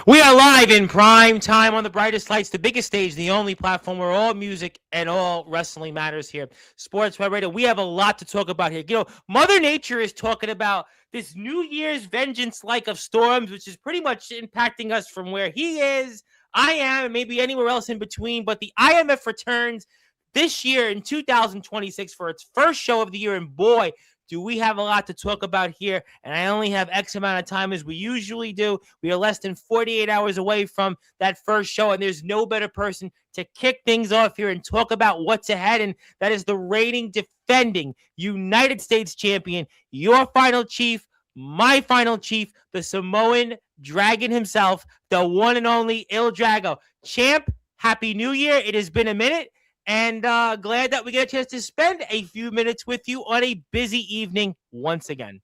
We are live in prime time on the brightest lights, the biggest stage, the only platform where all music and all wrestling matters here. Sportswire Radio. We have a lot to talk about here. Mother Nature is talking about this New Year's vengeance like of storms, which is pretty much impacting us from where he is, I am, and maybe anywhere else in between. But the IMF returns this year in 2026 for its first show of the year, and boy, do we have a lot to talk about here, and I only have X amount of time as we usually do. We are less than 48 hours away from that first show, and there's no better person to kick things off here and talk about what's ahead, and that is the reigning, defending United States champion, your final chief, my final chief, the Samoan Dragon himself, the one and only Il Drago. Champ, Happy New Year. It has been a minute. And glad that we get a chance to spend a few minutes with you on a busy evening once again.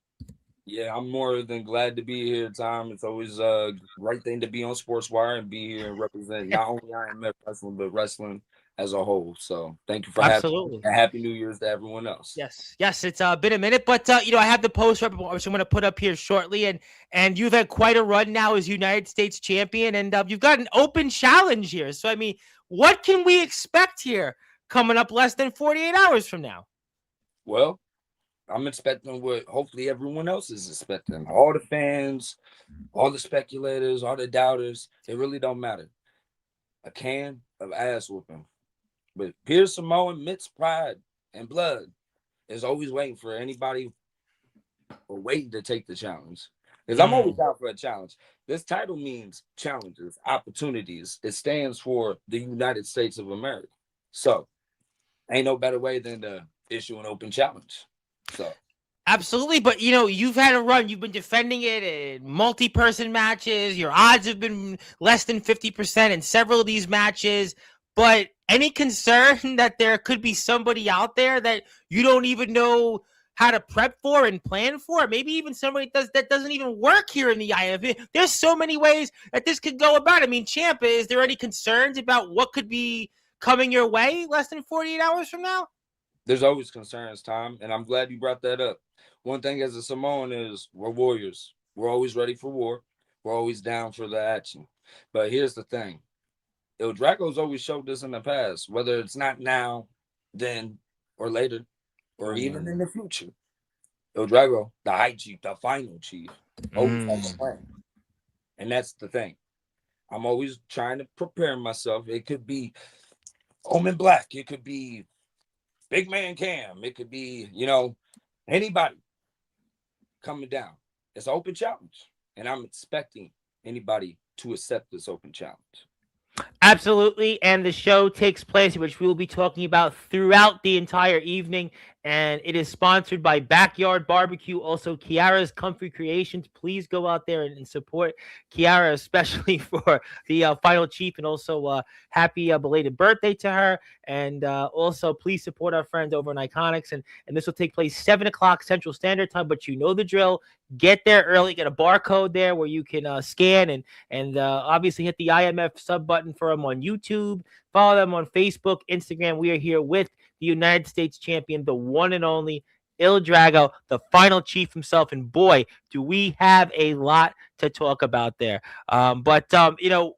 Yeah, I'm more than glad to be here, Tom. It's always a great thing to be on Sportswire and be here and represent not only IMF wrestling, but wrestling as a whole. So thank you for having me. And Happy New Year's to everyone else. Yes, it's been a minute, but I have the poster up, which I'm going to put up here shortly, and you've had quite a run now as United States champion, and you've got an open challenge here. So, I mean, what can we expect here coming up less than 48 hours from now? Well, I'm expecting what hopefully everyone else is expecting. All the fans, all the speculators, all the doubters, it really don't matter. A can of ass whooping. But Pierre Samoan, Mitt's pride and blood is always waiting for anybody or waiting to take the challenge. Because I'm always out for a challenge. This title means challenges, opportunities. It stands for the United States of America. So, ain't no better way than to issue an open challenge. So, absolutely, but you've had a run. You've been defending it in multi-person matches. Your odds have been less than 50% in several of these matches. But any concern that there could be somebody out there that you don't even know how to prep for and plan for? Maybe even somebody that doesn't even work here in the IMF. There's so many ways that this could go about. I mean, Champ, is there any concerns about what could be coming your way less than 48 hours from now? There's always concerns, Tom, and I'm glad you brought that up. One thing as a Samoan is we're warriors. We're always ready for war. We're always down for the action. But here's the thing. Il Drago's always showed this in the past, whether it's not now, then, or later, or even in the future. Il Drago, the high chief, the final chief, always has a plan. And that's the thing. I'm always trying to prepare myself. It could be Omen Black. It could be Big Man Cam. It could be, anybody coming down. It's an open challenge. And I'm expecting anybody to accept this open challenge. Absolutely, and the show takes place, which we will be talking about throughout the entire evening, and it is sponsored by Backyard Barbecue, also Kiara's Comfy Creations. Please go out there and support Kiara, especially for the final chief, and also happy belated birthday to her, and also please support our friends over in Iconics, and this will take place 7 o'clock Central Standard Time, but you know the drill. Get there early, get a barcode there where you can scan and obviously hit the IMF sub button for them on YouTube. Follow them on Facebook, Instagram. We are here with the United States champion, the one and only Il Drago, the final chief himself. And boy, do we have a lot to talk about there. But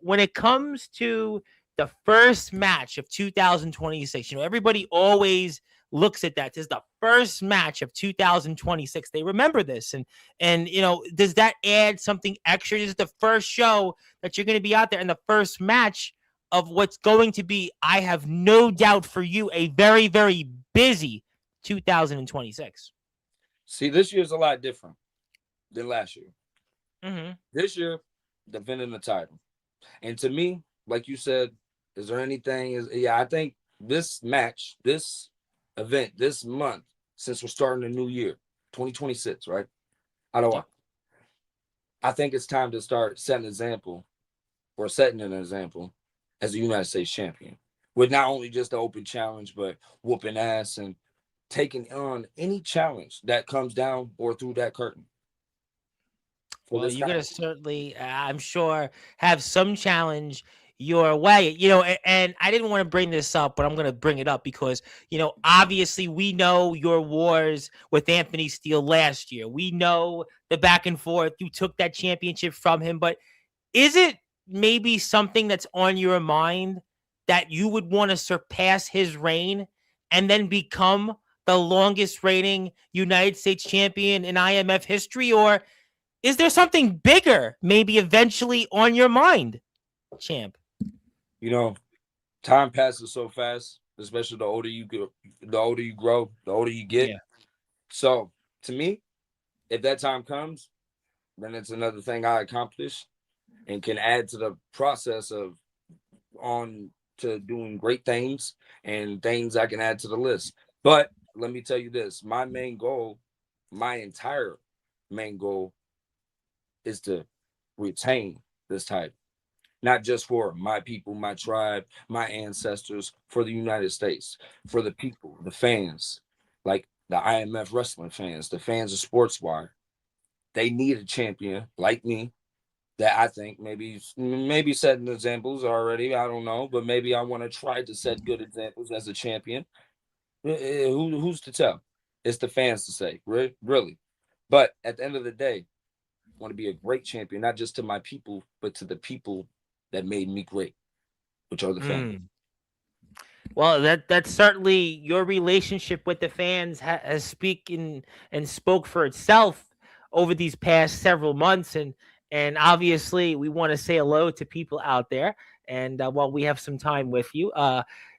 when it comes to the first match of 2026, everybody always looks at that. This is the first match of 2026. They remember this. And does that add something extra? This is the first show that you're going to be out there, and the first match of what's going to be, I have no doubt for you, a very, very busy 2026. See, this year's a lot different than last year. Mm-hmm. This year, defending the title. And to me, like you said, is there anything? I think this match, this event, this month, since we're starting a new year, 2026, right? I think it's time to start setting an example as a United States champion with not only just the open challenge, but whooping ass and taking on any challenge that comes down or through that curtain. Well, you're going to certainly, I'm sure, have some challenge your way, and I didn't want to bring this up, but I'm going to bring it up because, obviously we know your wars with Anthony Steele last year. We know the back and forth. You took that championship from him, but is it maybe something that's on your mind that you would want to surpass his reign and then become the longest reigning United States champion in IMF history? Or is there something bigger maybe eventually on your mind, champ? You know, time passes so fast, especially the older you go, the older you grow, the older you get. Yeah. So to me, if that time comes, then it's another thing I accomplish and can add to the process of on to doing great things and things I can add to the list. But let me tell you this, my main goal, my entire main goal is to retain this title, not just for my people, my tribe, my ancestors, for the United States, for the people, the fans, like the IMF wrestling fans, the fans of Sportswire. They need a champion like me that I think maybe setting examples already. I don't know, but maybe I want to try to set good examples as a champion. Who's to tell? It's the fans to say, really. But at the end of the day, I want to be a great champion, not just to my people, but to the people that made me great, which are the fans. Mm. Well, that's certainly your relationship with the fans has speaking and spoke for itself over these past several months, and obviously we want to say hello to people out there. And while we have some time with you,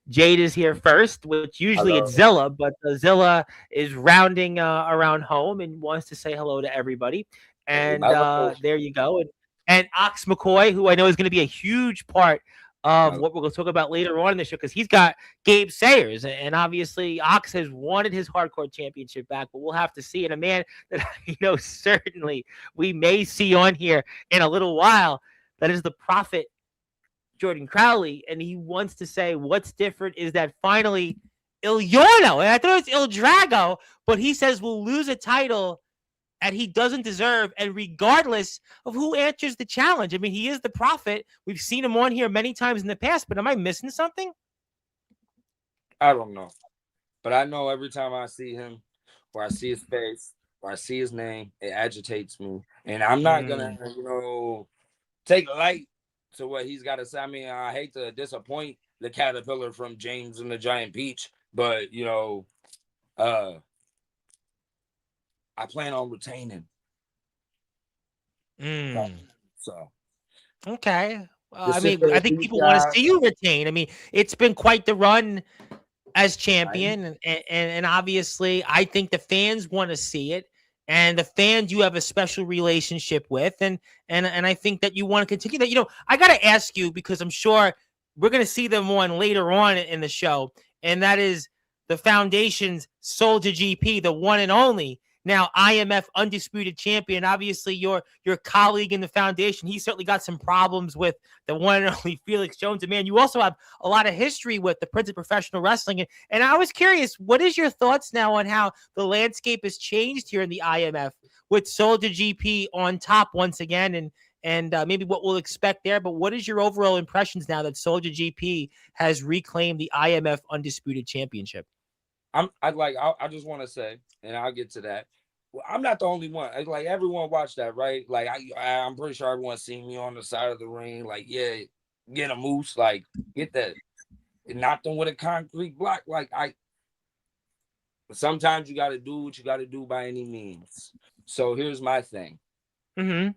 Jade is here first, which usually it's Hello. Zilla, but Zilla is rounding around home and wants to say hello to everybody. Hey, And hello. there you go. And Ox McCoy, who I know is going to be a huge part of Hello. what we're going to talk about later on in the show, because he's got Gabe Sayers, and obviously Ox has wanted his hardcore championship back, but we'll have to see. And a man that certainly we may see on here in a little while, that is the Prophet Jordan Crowley, and he wants to say what's different is that finally Il Yorno, and I thought it was Il Drago, but he says we'll lose a title that he doesn't deserve, and regardless of who answers the challenge. I mean, he is the Prophet. We've seen him on here many times in the past, but am I missing something? I don't know, but I know every time I see him, or I see his face, or I see his name, it agitates me, and I'm not gonna, take light to what he's got to say. I mean, I hate to disappoint the caterpillar from James and the Giant Peach, but I plan on retaining. Mm. So Okay. the I mean, sister I of think these people want to guys, see you retain. I mean, it's been quite the run as right? champion, and obviously, I think the fans want to see it, and the fans you have a special relationship with, and I think that you want to continue that. I got to ask you, because I'm sure we're going to see them on later on in the show, and that is the foundation's Soldier GP, the one and only. Now, IMF undisputed champion. Obviously, your colleague in the foundation, he certainly got some problems with the one and only Felix Jones. And man, you also have a lot of history with the Prince of Professional Wrestling. And I was curious, what is your thoughts now on how the landscape has changed here in the IMF with Soldier GP on top once again, and maybe what we'll expect there. But what is your overall impressions now that Soldier GP has reclaimed the IMF Undisputed Championship? I just want to say, and I'll get to that. Well, I'm not the only one. Like everyone watched that, right? Like I'm pretty sure everyone seen me on the side of the ring. Like, yeah, get a moose, like get that, knock them with a concrete block. Like sometimes you got to do what you got to do by any means. So here's my thing. Mm-hmm.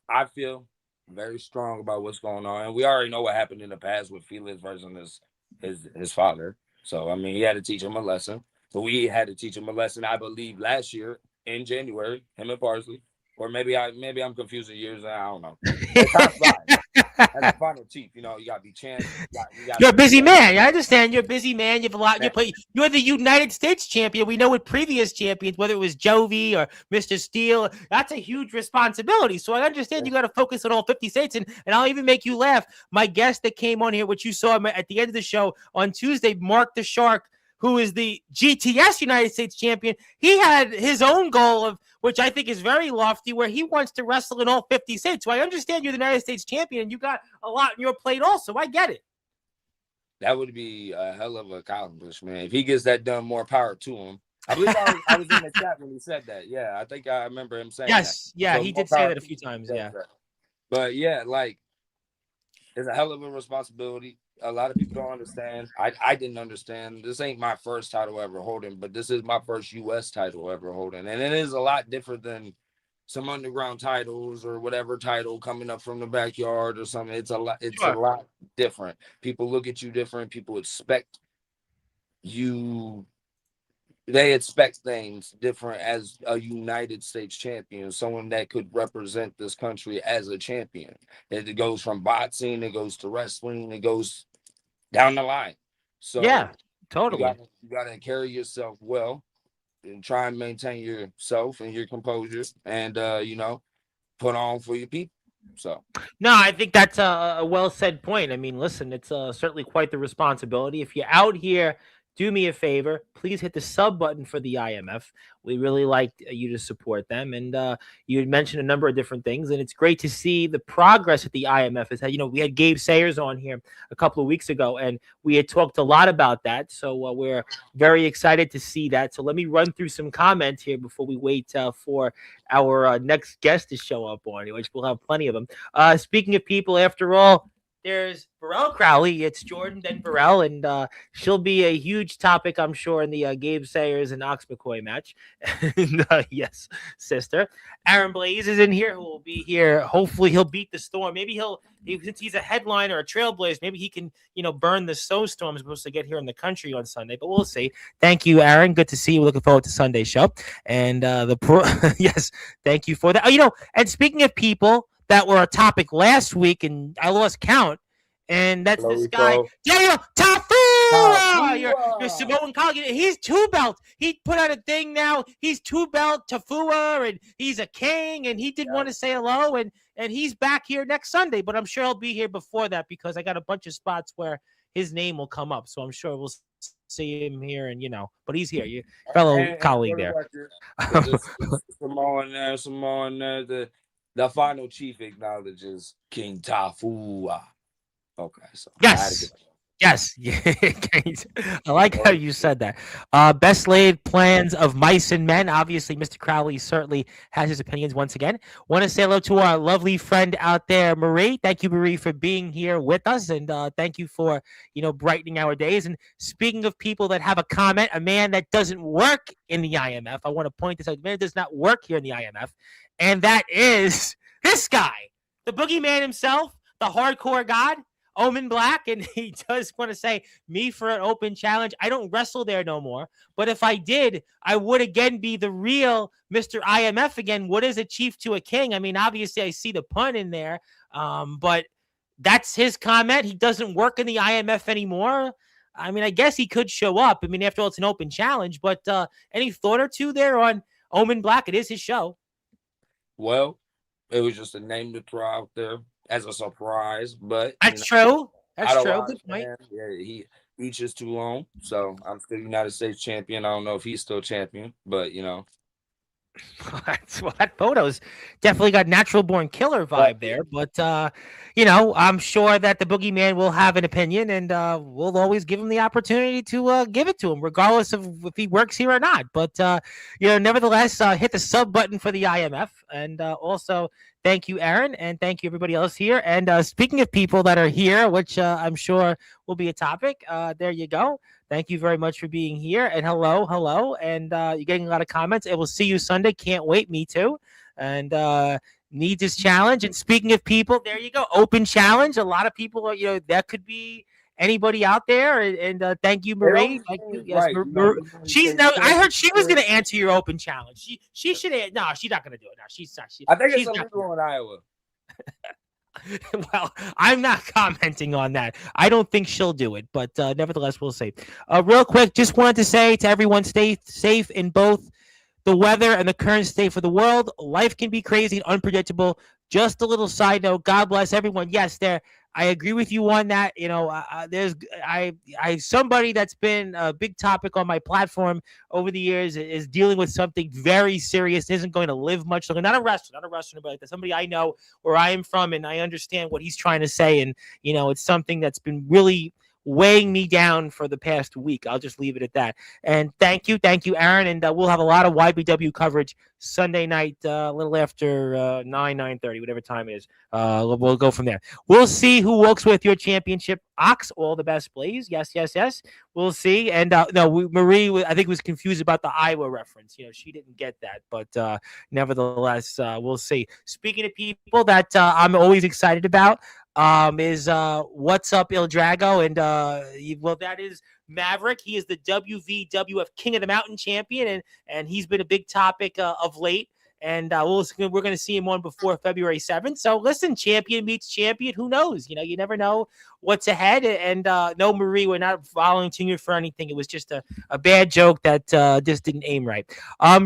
I feel very strong about what's going on, and we already know what happened in the past with Felix versus his father. So I mean, he had to teach him a lesson. But we had to teach him a lesson, I believe, last year in January, him and Parsley. Or maybe I'm confusing years. I don't know. But time flies. As a final chief, you gotta be champ. You gotta You're a be busy champ. man. I understand. You're a busy man. You have a lot. Man, You're the United States champion. We know with previous champions, whether it was Jovi or Mr. Steele, that's a huge responsibility. So I understand you got to focus on all 50 states. And I'll even make you laugh. My guest that came on here, which you saw at the end of the show on Tuesday, Mark the Shark, who is the GTS United States champion, he had his own goal of, which I think is very lofty, where he wants to wrestle in all 50 states. So I understand you're the United States champion and you got a lot on your plate also. I get it. that would be a hell of an accomplishment. If he gets that done, more power to him. I believe I was in the chat when he said that. Yeah, I think I remember him saying that. Yes. Yeah, So he more did say power that a to few him. times. Yeah. But yeah, like It's a hell of a responsibility. A lot of people don't understand. I didn't understand. This ain't my first title ever holding, but this is my first U.S. title ever holding, and it is a lot different than some underground titles or whatever title coming up from the backyard or something. It's a lot. It's a Sure. lot different. People look at you different. People expect you. They expect things different as a United States champion, someone that could represent this country as a champion. It goes from boxing, it goes to wrestling, it goes down the line. Yeah, So totally. you gotta carry yourself well and try and maintain yourself and your composure, and put on for your people. So No, I think that's a well said point. I mean, listen, it's certainly quite the responsibility. If you're out here, do me a favor. Please hit the sub button for the IMF. We really like you to support them. And you had mentioned a number of different things, and it's great to see the progress that the IMF has had. We had Gabe Sayers on here a couple of weeks ago, and we had talked a lot about that. So we're very excited to see that. So let me run through some comments here before we wait for our next guest to show up on, which we'll have plenty of them. Speaking of people, after all, there's Burrell Crowley. It's Jordan, then Burrell, and she'll be a huge topic, I'm sure, in the Gabe Sayers and Ox McCoy match. And, yes, sister. Aaron Blaze is in here, who will be here. Hopefully, he'll beat the storm. Maybe since he's a headliner, a trailblazer, maybe he can, burn the snowstorm supposed to get here in the country on Sunday. But we'll see. Thank you, Aaron. Good to see you. Looking forward to Sunday's show. And yes, thank you for that. And speaking of people that were a topic last week, and I lost count. And that's this guy, Daniel Tafua. Your Samoan colleague. He's two belt. He put out a thing now. He's two belt Tafua, and he's a king. And he did want to say hello, and he's back here next Sunday. But I'm sure he'll be here before that because I got a bunch of spots where his name will come up. So I'm sure we'll see him here, and but he's here, your fellow colleague there. Samoan there. The final chief acknowledges King Tafua. Okay, so yes. I like how you said that. Best laid plans of mice and men. Obviously, Mr. Crowley certainly has his opinions once again. Want to say hello to our lovely friend out there, Marie. Thank you, Marie, for being here with us, and thank you for brightening our days. And speaking of people that have a comment, a man that doesn't work in the IMF, I want to point this out. A man does not work here in the IMF, and that is this guy, the boogeyman himself, the hardcore god, Omen Black, and he does want to say me for an open challenge. I don't wrestle there no more, but if I did, I would again be the real Mr. IMF again. What is a chief to a king? I mean, obviously I see the pun in there, but that's his comment. He doesn't work in the IMF anymore. I mean, I guess he could show up. I mean, after all, it's an open challenge, but any thought or two there on Omen Black? It is his show. Well, it was just a name to throw out there as a surprise, but that's true. That's true. Good point. Yeah, he reaches too long, so I'm still United States champion. I don't know if he's still champion, but that photo's definitely got natural born killer vibe there. But I'm sure that the boogeyman will have an opinion, and we'll always give him the opportunity to give it to him, regardless of if he works here or not. But nevertheless, hit the sub button for the IMF, and also thank you, Aaron, and thank you everybody else here. And speaking of people that are here, which I'm sure will be a topic, there you go. Thank you very much for being here. And hello. And you're getting a lot of comments. And we'll see you Sunday. Can't wait. Me too. And need this challenge. And speaking of people, there you go. Open challenge. A lot of people, that could be anybody out there. And thank you, Marie. Thank you. Yes, right. She's now. I heard she was going to answer your open challenge. She should. No, she's not going to do it. No, she's not. I think it's illegal in Iowa. Well, I'm not commenting on that. I don't think she'll do it, but nevertheless, we'll see. Real quick, just wanted to say to everyone, stay safe in both the weather and the current state for the world. Life can be crazy and unpredictable. Just a little side note. God bless everyone. Yes, I agree with you on that. There's somebody that's been a big topic on my platform over the years is dealing with something very serious. Isn't going to live much longer. Not a wrestler, but like that. Somebody I know where I am from, and I understand what he's trying to say. And it's something that's been really weighing me down for the past week. I'll just leave it at that. And thank you, Aaron. And we'll have a lot of YBW coverage Sunday night, a little after 9:30, whatever time it is. We'll go from there. We'll see who walks with your championship. Ox, all the best, please. Yes, yes, yes. We'll see. And no, Marie, I think, was confused about the Iowa reference. She didn't get that, but nevertheless, we'll see. Speaking of people that I'm always excited about, is What's Up Il Drago, and well, that is Maverick. He is the WVWF King of the Mountain champion, and he's been a big topic of late. And we're going to see him on before February 7th. So listen, champion meets champion. Who knows? You never know what's ahead. And no, Marie, we're not volunteering you for anything. It was just a bad joke that just didn't aim right.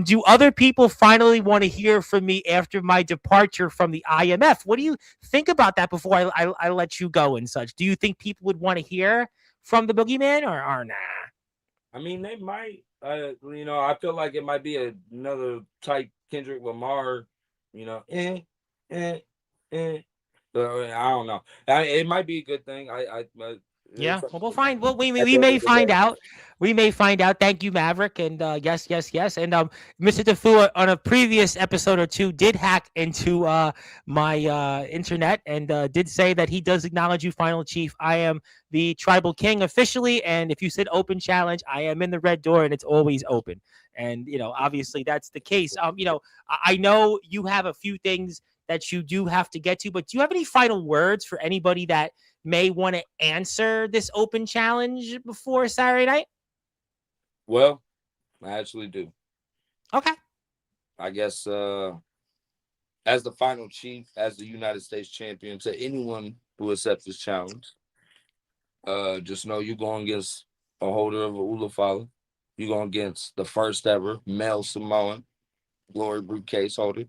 Do other people finally want to hear from me after my departure from the IMF? What do you think about that before I let you go and such? Do you think people would want to hear from the Boogeyman or nah? I mean, they might. I feel like it might be another type Kendrick Lamar. I don't know. It might be a good thing. Yeah, well, we'll find. Well, we may find out. We may find out. Thank you, Maverick, and yes, yes, yes. And Mr. Tafua on a previous episode or two did hack into my internet and did say that he does acknowledge you, Final Chief. I am the Tribal King officially, and if you said open challenge, I am in the red door, and it's always open. And obviously that's the case. I know you have a few things that you do have to get to, but do you have any final words for anybody that may want to answer this open challenge before Saturday night? Well, I actually do. Okay. I guess as the Final Chief, as the United States champion, to anyone who accepts this challenge, just know you're going against a holder of a Ulafala. You're going against the first ever male Samoan glory briefcase holder.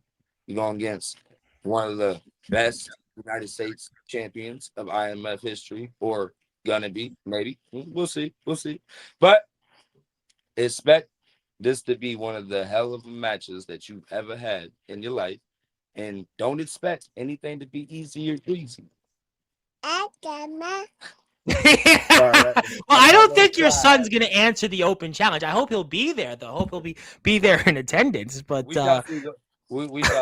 You're going against one of the best United States champions of IMF history, or gonna be, maybe. We'll see. But expect this to be one of the hell of matches that you've ever had in your life. And don't expect anything to be easy or breezy. Well, I don't think your son's gonna answer the open challenge. I hope he'll be there, though. I hope he'll be there in attendance. But we shall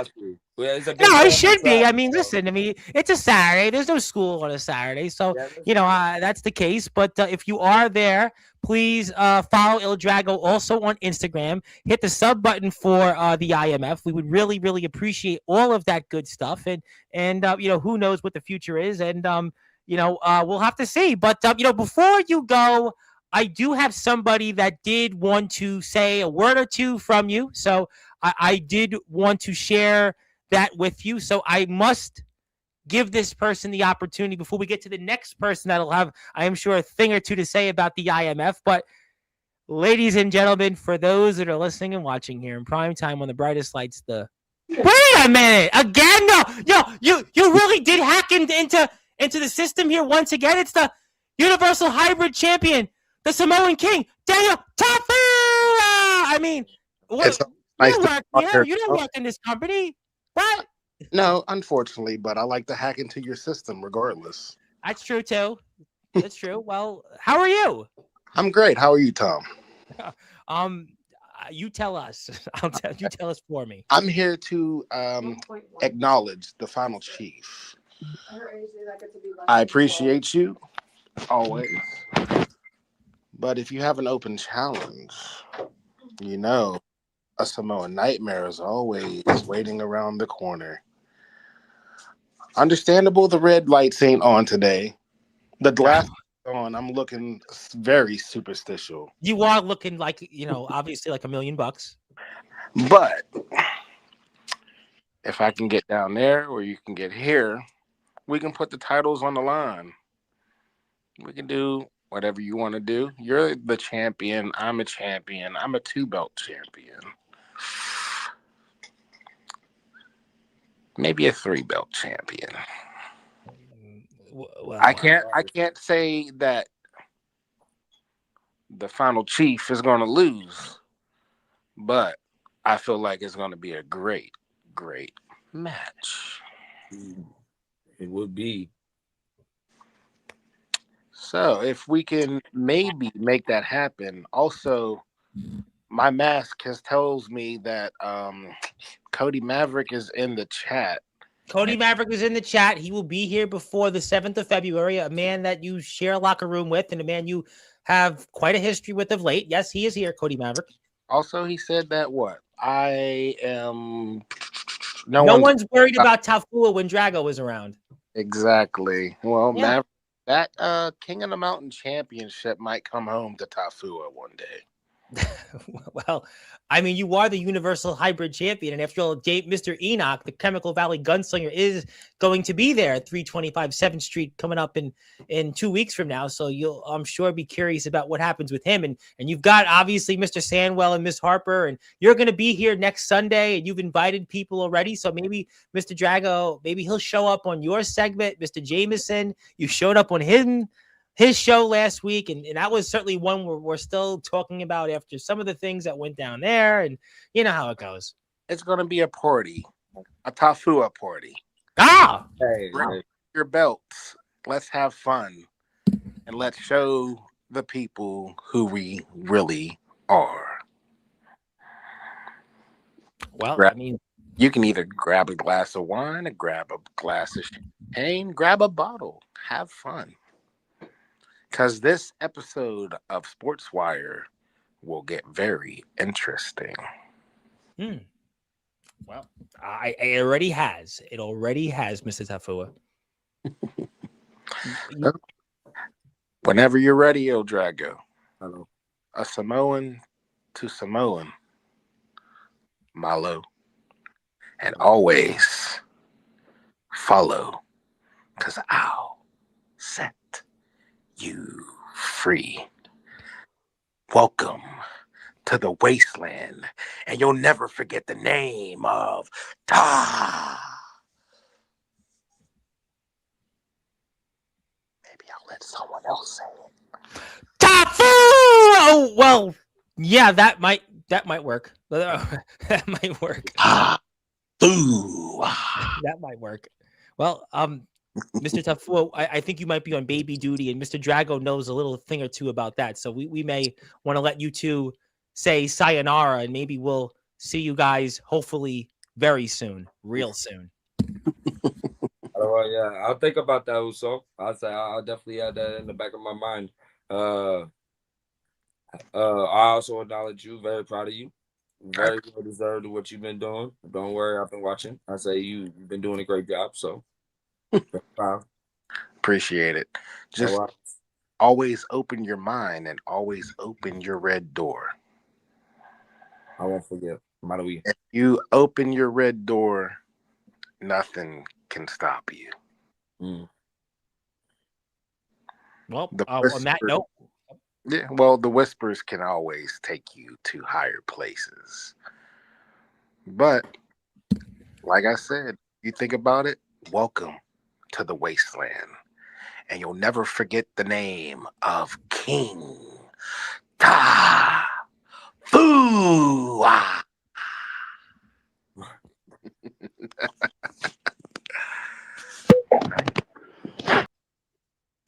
see. No, it should be. I mean, listen. I mean, it's a Saturday. There's no school on a Saturday, so that's the case. But if you are there, please follow Il Drago also on Instagram. Hit the sub button for the IMF. We would really, really appreciate all of that good stuff. And who knows what the future is, and we'll have to see. But before you go, I do have somebody that did want to say a word or two from you. So I did want to share that with you. So I must give this person the opportunity before we get to the next person that'll have, I am sure, a thing or two to say about the IMF. But ladies and gentlemen, for those that are listening and watching here in prime time on the brightest lights, wait a minute, again? No, you really did hack into the system here once again. It's the Universal Hybrid Champion, the Samoan King, Daniel Tafu. I mean, what? Nice you don't work in this company. What? No, unfortunately, but I like to hack into your system regardless. That's true, too. That's true. Well, how are you? I'm great. How are you, Tom? You tell us. You tell us for me. I'm here to acknowledge the Final Chief. I appreciate you, always. But if you have an open challenge, a Samoan nightmare is always waiting around the corner. Understandable, the red lights ain't on today. The glass is on. I'm looking very superstitious. You are looking like, obviously like $1 million. But if I can get down there or you can get here, we can put the titles on the line. We can do whatever you want to do. You're the champion. I'm a champion. I'm a 2-belt champion. Maybe a 3-belt champion. Well, I can't say that the Final Chief is going to lose, but I feel like it's going to be a great, great match. It would be. So if we can maybe make that happen. Also, my mask tells me that Cody Maverick is in the chat. Cody Maverick is in the chat. He will be here before the 7th of February, a man that you share a locker room with and a man you have quite a history with of late. Yes, he is here, Cody Maverick. Also, he said that what? I am... No one's worried about Tafua when Drago is around. Exactly. Well, Yeah. Maverick, that King of the Mountain championship might come home to Tafua one day. Well, I mean, you are the Universal Hybrid Champion, and after all, Mr. Enoch, the Chemical Valley Gunslinger, is going to be there at 325 7th Street coming up in 2 weeks from now. So you'll, I'm sure, be curious about what happens with him. And you've got obviously Mr. Sandwell and Miss Harper, and you're going to be here next Sunday, and you've invited people already. So maybe Mr. Drago, maybe he'll show up on your segment. Mr. Jameson, you showed up on his show last week, and that was certainly one we're still talking about after some of the things that went down there, and you know how it goes. It's going to be a party, a Tafua party. Ah! Hey, Bring your belts. Let's have fun, and let's show the people who we really are. Well, I mean, you can either grab a glass of wine, or grab a glass of champagne, grab a bottle, have fun. Because this episode of Sportswire will get very interesting. Well, it already has. It already has, Mr. Tafua. Whenever you're ready, El Drago. hello. A Samoan to Samoan. Malo. And always follow. Because I'll set you free. Welcome to the wasteland, and you'll never forget the name of Ta. Maybe I'll let someone else say it. Tafu! Oh, well, yeah, that might work. That might work. That might work. Well, Mr. Tafua, I think you might be on baby duty, and Mr. Drago knows a little thing or two about that. So we may want to let you two say sayonara, and maybe we'll see you guys hopefully very soon, real soon. Yeah, I'll think about that also. I'll definitely add that in the back of my mind. I also acknowledge you, very proud of you. Very well deserved of what you've been doing. Don't worry, I've been watching. I say you've been doing a great job, so appreciate it. Just always open your mind and always open your red door. I won't forget. If you open your red door, nothing can stop you. Well, on that note, yeah, well, the whispers can always take you to higher places. But like I said, you think about it, welcome to the wasteland. And you'll never forget the name of King Ta Fu.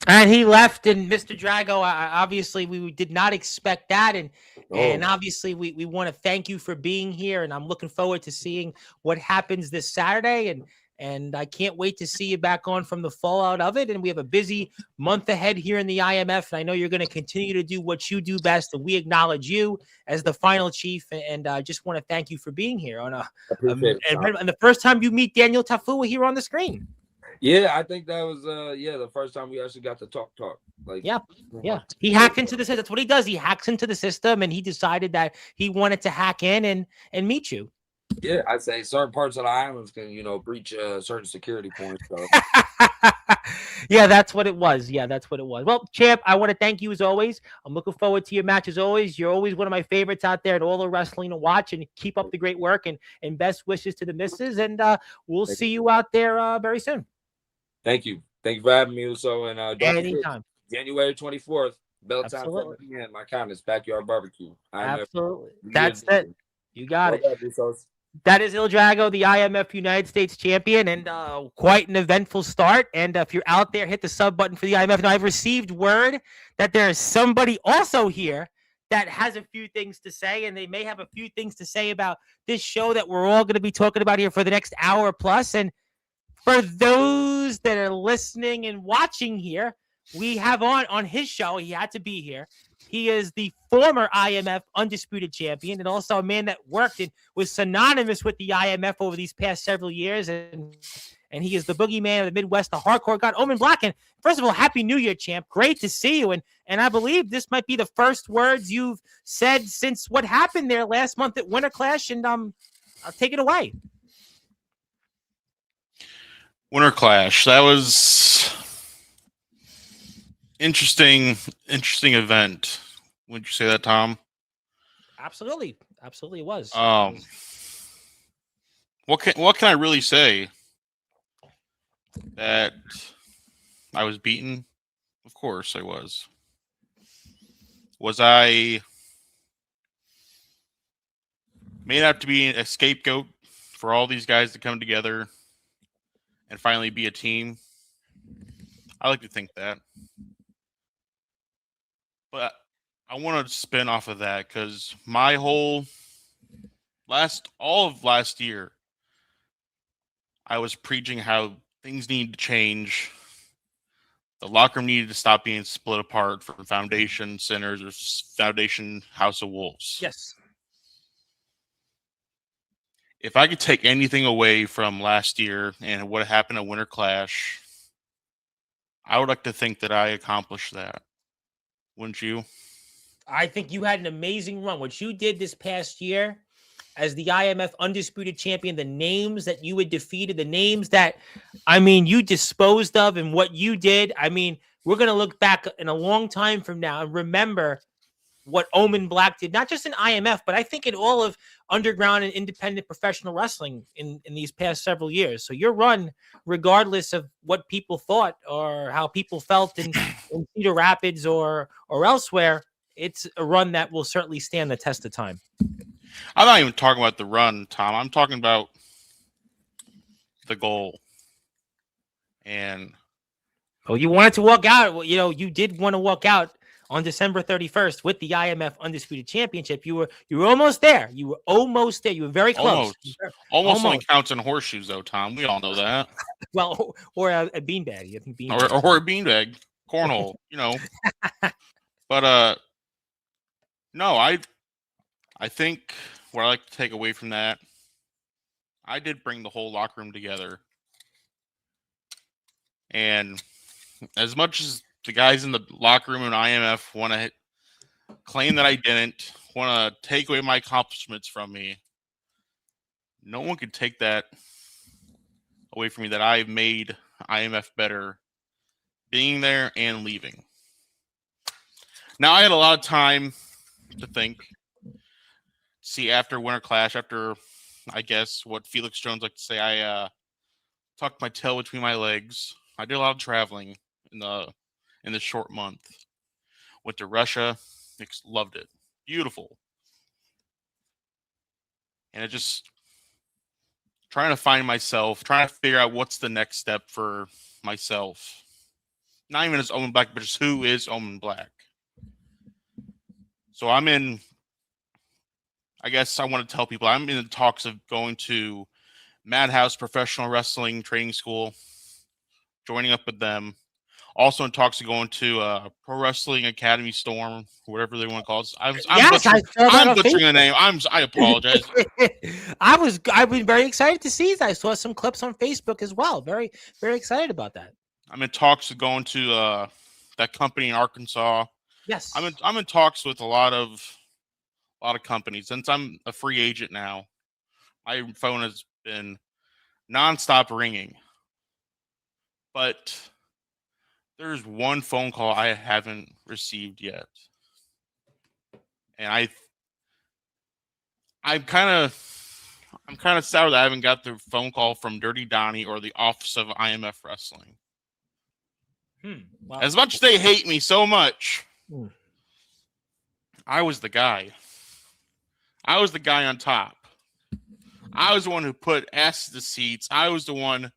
And he left, and Mr. Drago, obviously we did not expect that, and obviously we want to thank you for being here, and I'm looking forward to seeing what happens this Saturday, and I can't wait to see you back on from the fallout of it. And we have a busy month ahead here in the IMF, and I know you're going to continue to do what you do best, and we acknowledge you as the final chief, and I just want to thank you for being here on and the first time you meet Daniel Tafua here on the screen. Yeah, I think that was the first time we actually got to talk. Like, yeah. He hacked into the system. That's what he does. He hacks into the system, and he decided that he wanted to hack in and meet you. Yeah, I'd say certain parts of the islands can, breach certain security points. So. Yeah, that's what it was. Well, champ, I want to thank you as always. I'm looking forward to your match as always. You're always one of my favorites out there in all the wrestling to watch, and keep up the great work, and best wishes to the missus. And we'll see you out there very soon. Thank you for having me, also, and anytime. January 24th, bell time 7 p.m. My kindness, backyard barbecue. Absolutely, that's it. You got it. That is Il Drago, the IMF United States champion, and quite an eventful start. And if you're out there, hit the sub button for the IMF. Now, I've received word that there is somebody also here that has a few things to say, and they may have a few things to say about this show that we're all going to be talking about here for the next hour plus. And for those that are listening and watching here, we have on his show, he had to be here. He is the former IMF undisputed champion and also a man that worked and was synonymous with the IMF over these past several years. And he is the boogeyman of the Midwest, the hardcore god, Omen Black. And first of all, Happy New Year, champ. Great to see you. And I believe this might be the first words you've said since what happened there last month at Winter Clash. And I'll take it away. Winter Clash. That was interesting event. Wouldn't you say that, Tom? Absolutely it was. What can I really say? That I was beaten? Of course I was. Was I made out to be a scapegoat for all these guys to come together and finally be a team? I like to think that. But I want to spin off of that because my whole all of last year, I was preaching how things need to change. The locker room needed to stop being split apart from Foundation Sinners or Foundation House of Wolves. Yes. If I could take anything away from last year and what happened at Winter Clash, I would like to think that I accomplished that. Wouldn't you? I think you had an amazing run. What you did this past year as the IMF undisputed champion, the names that you had defeated, the names that, you disposed of and what you did. We're going to look back in a long time from now and remember what Omen Black did, not just in IMF, but I think in all of underground and independent professional wrestling in these past several years. So your run, regardless of what people thought or how people felt in Cedar Rapids or elsewhere, it's a run that will certainly stand the test of time. I'm not even talking about the run, Tom. I'm talking about the goal. And you wanted to walk out. Well, you did want to walk out on December 31st with the IMF Undisputed Championship. You were almost there. You were almost there. You were very close. Almost only counts in horseshoes, though, Tom. We all know that. Well, or a beanbag. I think beanbag. Or a beanbag. Cornhole, But, no, I think what I like to take away from that, I did bring the whole locker room together. And as much as the guys in the locker room and IMF want to claim that I didn't, want to take away my accomplishments from me, no one can take that away from me, that I've made IMF better being there and leaving. Now, I had a lot of time to think. See, after Winter Clash, after, I guess, what Felix Jones liked to say, I tucked my tail between my legs. I did a lot of traveling in this short month. Went to Russia. Loved it. Beautiful. And it just trying to find myself, trying to figure out what's the next step for myself. Not even as Omen Black, but just who is Omen Black. So I guess I want to tell people I'm in the talks of going to Madhouse Professional Wrestling Training School, joining up with them. Also in talks of going to Pro Wrestling Academy Storm, whatever they want to call it. I'm butchering the name. I apologize. I was very excited to see that. I saw some clips on Facebook as well. Very, very excited about that. I'm in talks of going to that company in Arkansas. Yes. I'm in talks with a lot of companies. Since I'm a free agent now, my phone has been nonstop ringing. But there's one phone call I haven't received yet. And I'm kind of sour that I haven't got the phone call from Dirty Donnie or the Office of IMF Wrestling. Wow. As much as they hate me so much, I was the guy. I was the guy on top. I was the one who put asses to seats. I was the one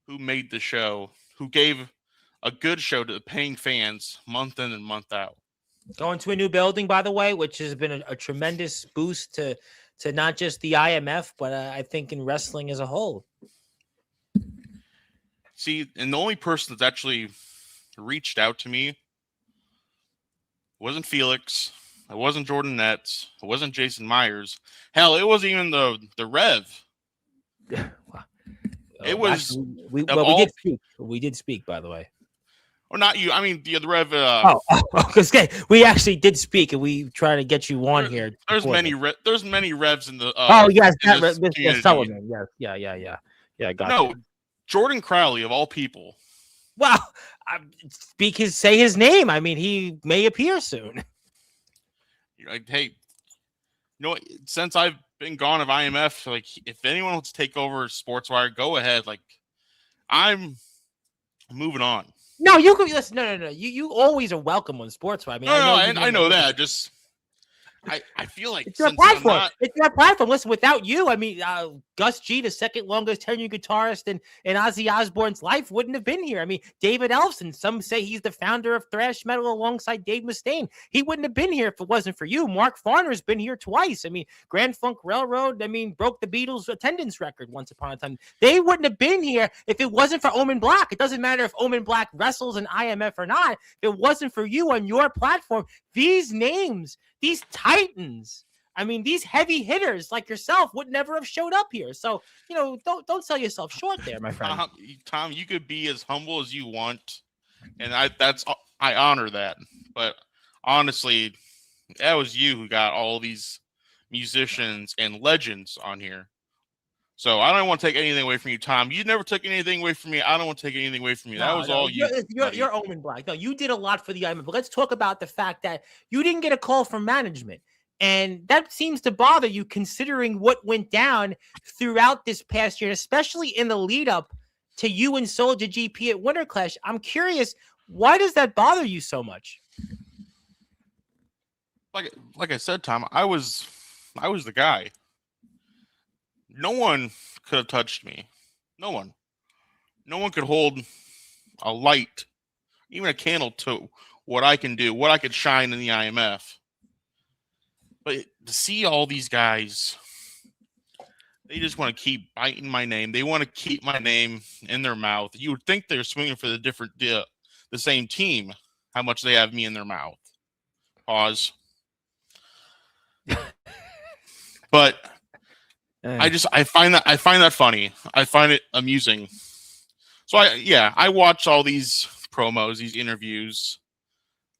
who made the show, who gave a good show to the paying fans month in and month out. Going to a new building, by the way, which has been a tremendous boost to not just the IMF, but I think in wrestling as a whole. See, and the only person that's actually reached out to me wasn't Felix. It wasn't Jordan Netz. It wasn't Jason Myers. Hell, it wasn't even the Rev. Wow. It was. We did speak. We did speak, by the way. Or not you. I mean, the Rev. Because we actually did speak, and we try to get you on here. There's many Revs in the. Yes, Mr. Sullivan. Yeah. I got no, you. Jordan Crowley of all people. Well, say his name. I mean, he may appear soon. Like, hey, since I've been gone of IMF, like, if anyone wants to take over Sportswire, go ahead. Like, I'm moving on. No, you could listen. No. You always are welcome on Sportswire. I mean, I know that. Just, I feel like it's your platform. It's your platform. Listen, without you, I mean, Gus G, the second longest tenured guitarist in Ozzy Osbourne's life, wouldn't have been here. I mean, David Ellefson, some say he's the founder of thrash metal alongside Dave Mustaine. He wouldn't have been here if it wasn't for you. Mark Farner's been here twice. I mean, Grand Funk Railroad, broke the Beatles' attendance record once upon a time. They wouldn't have been here if it wasn't for Omen Black. It doesn't matter if Omen Black wrestles in IMF or not. If it wasn't for you on your platform, these names, these titans, I mean, these heavy hitters like yourself would never have showed up here. So, don't sell yourself short there, my friend. Tom, you could be as humble as you want, and I honor that. But honestly, that was you who got all these musicians and legends on here. So I don't want to take anything away from you, Tom. You never took anything away from me. I don't want to take anything away from you. That was all you. You're Omen Black. No, you did a lot for the IMF. But let's talk about the fact that you didn't get a call from management. And that seems to bother you considering what went down throughout this past year, especially in the lead up to you and Soldier GP at Winter Clash. I'm curious, why does that bother you so much? Like I said, Tom, I was the guy. No one could have touched me. No one. No one could hold a light, even a candle to what I can do, what I could shine in the IMF. But to see all these guys, they just want to keep biting my name. They want to keep my name in their mouth. You would think they're swinging for the same team, how much they have me in their mouth. Pause. But I find that funny. I find it amusing. So I watch all these promos, these interviews.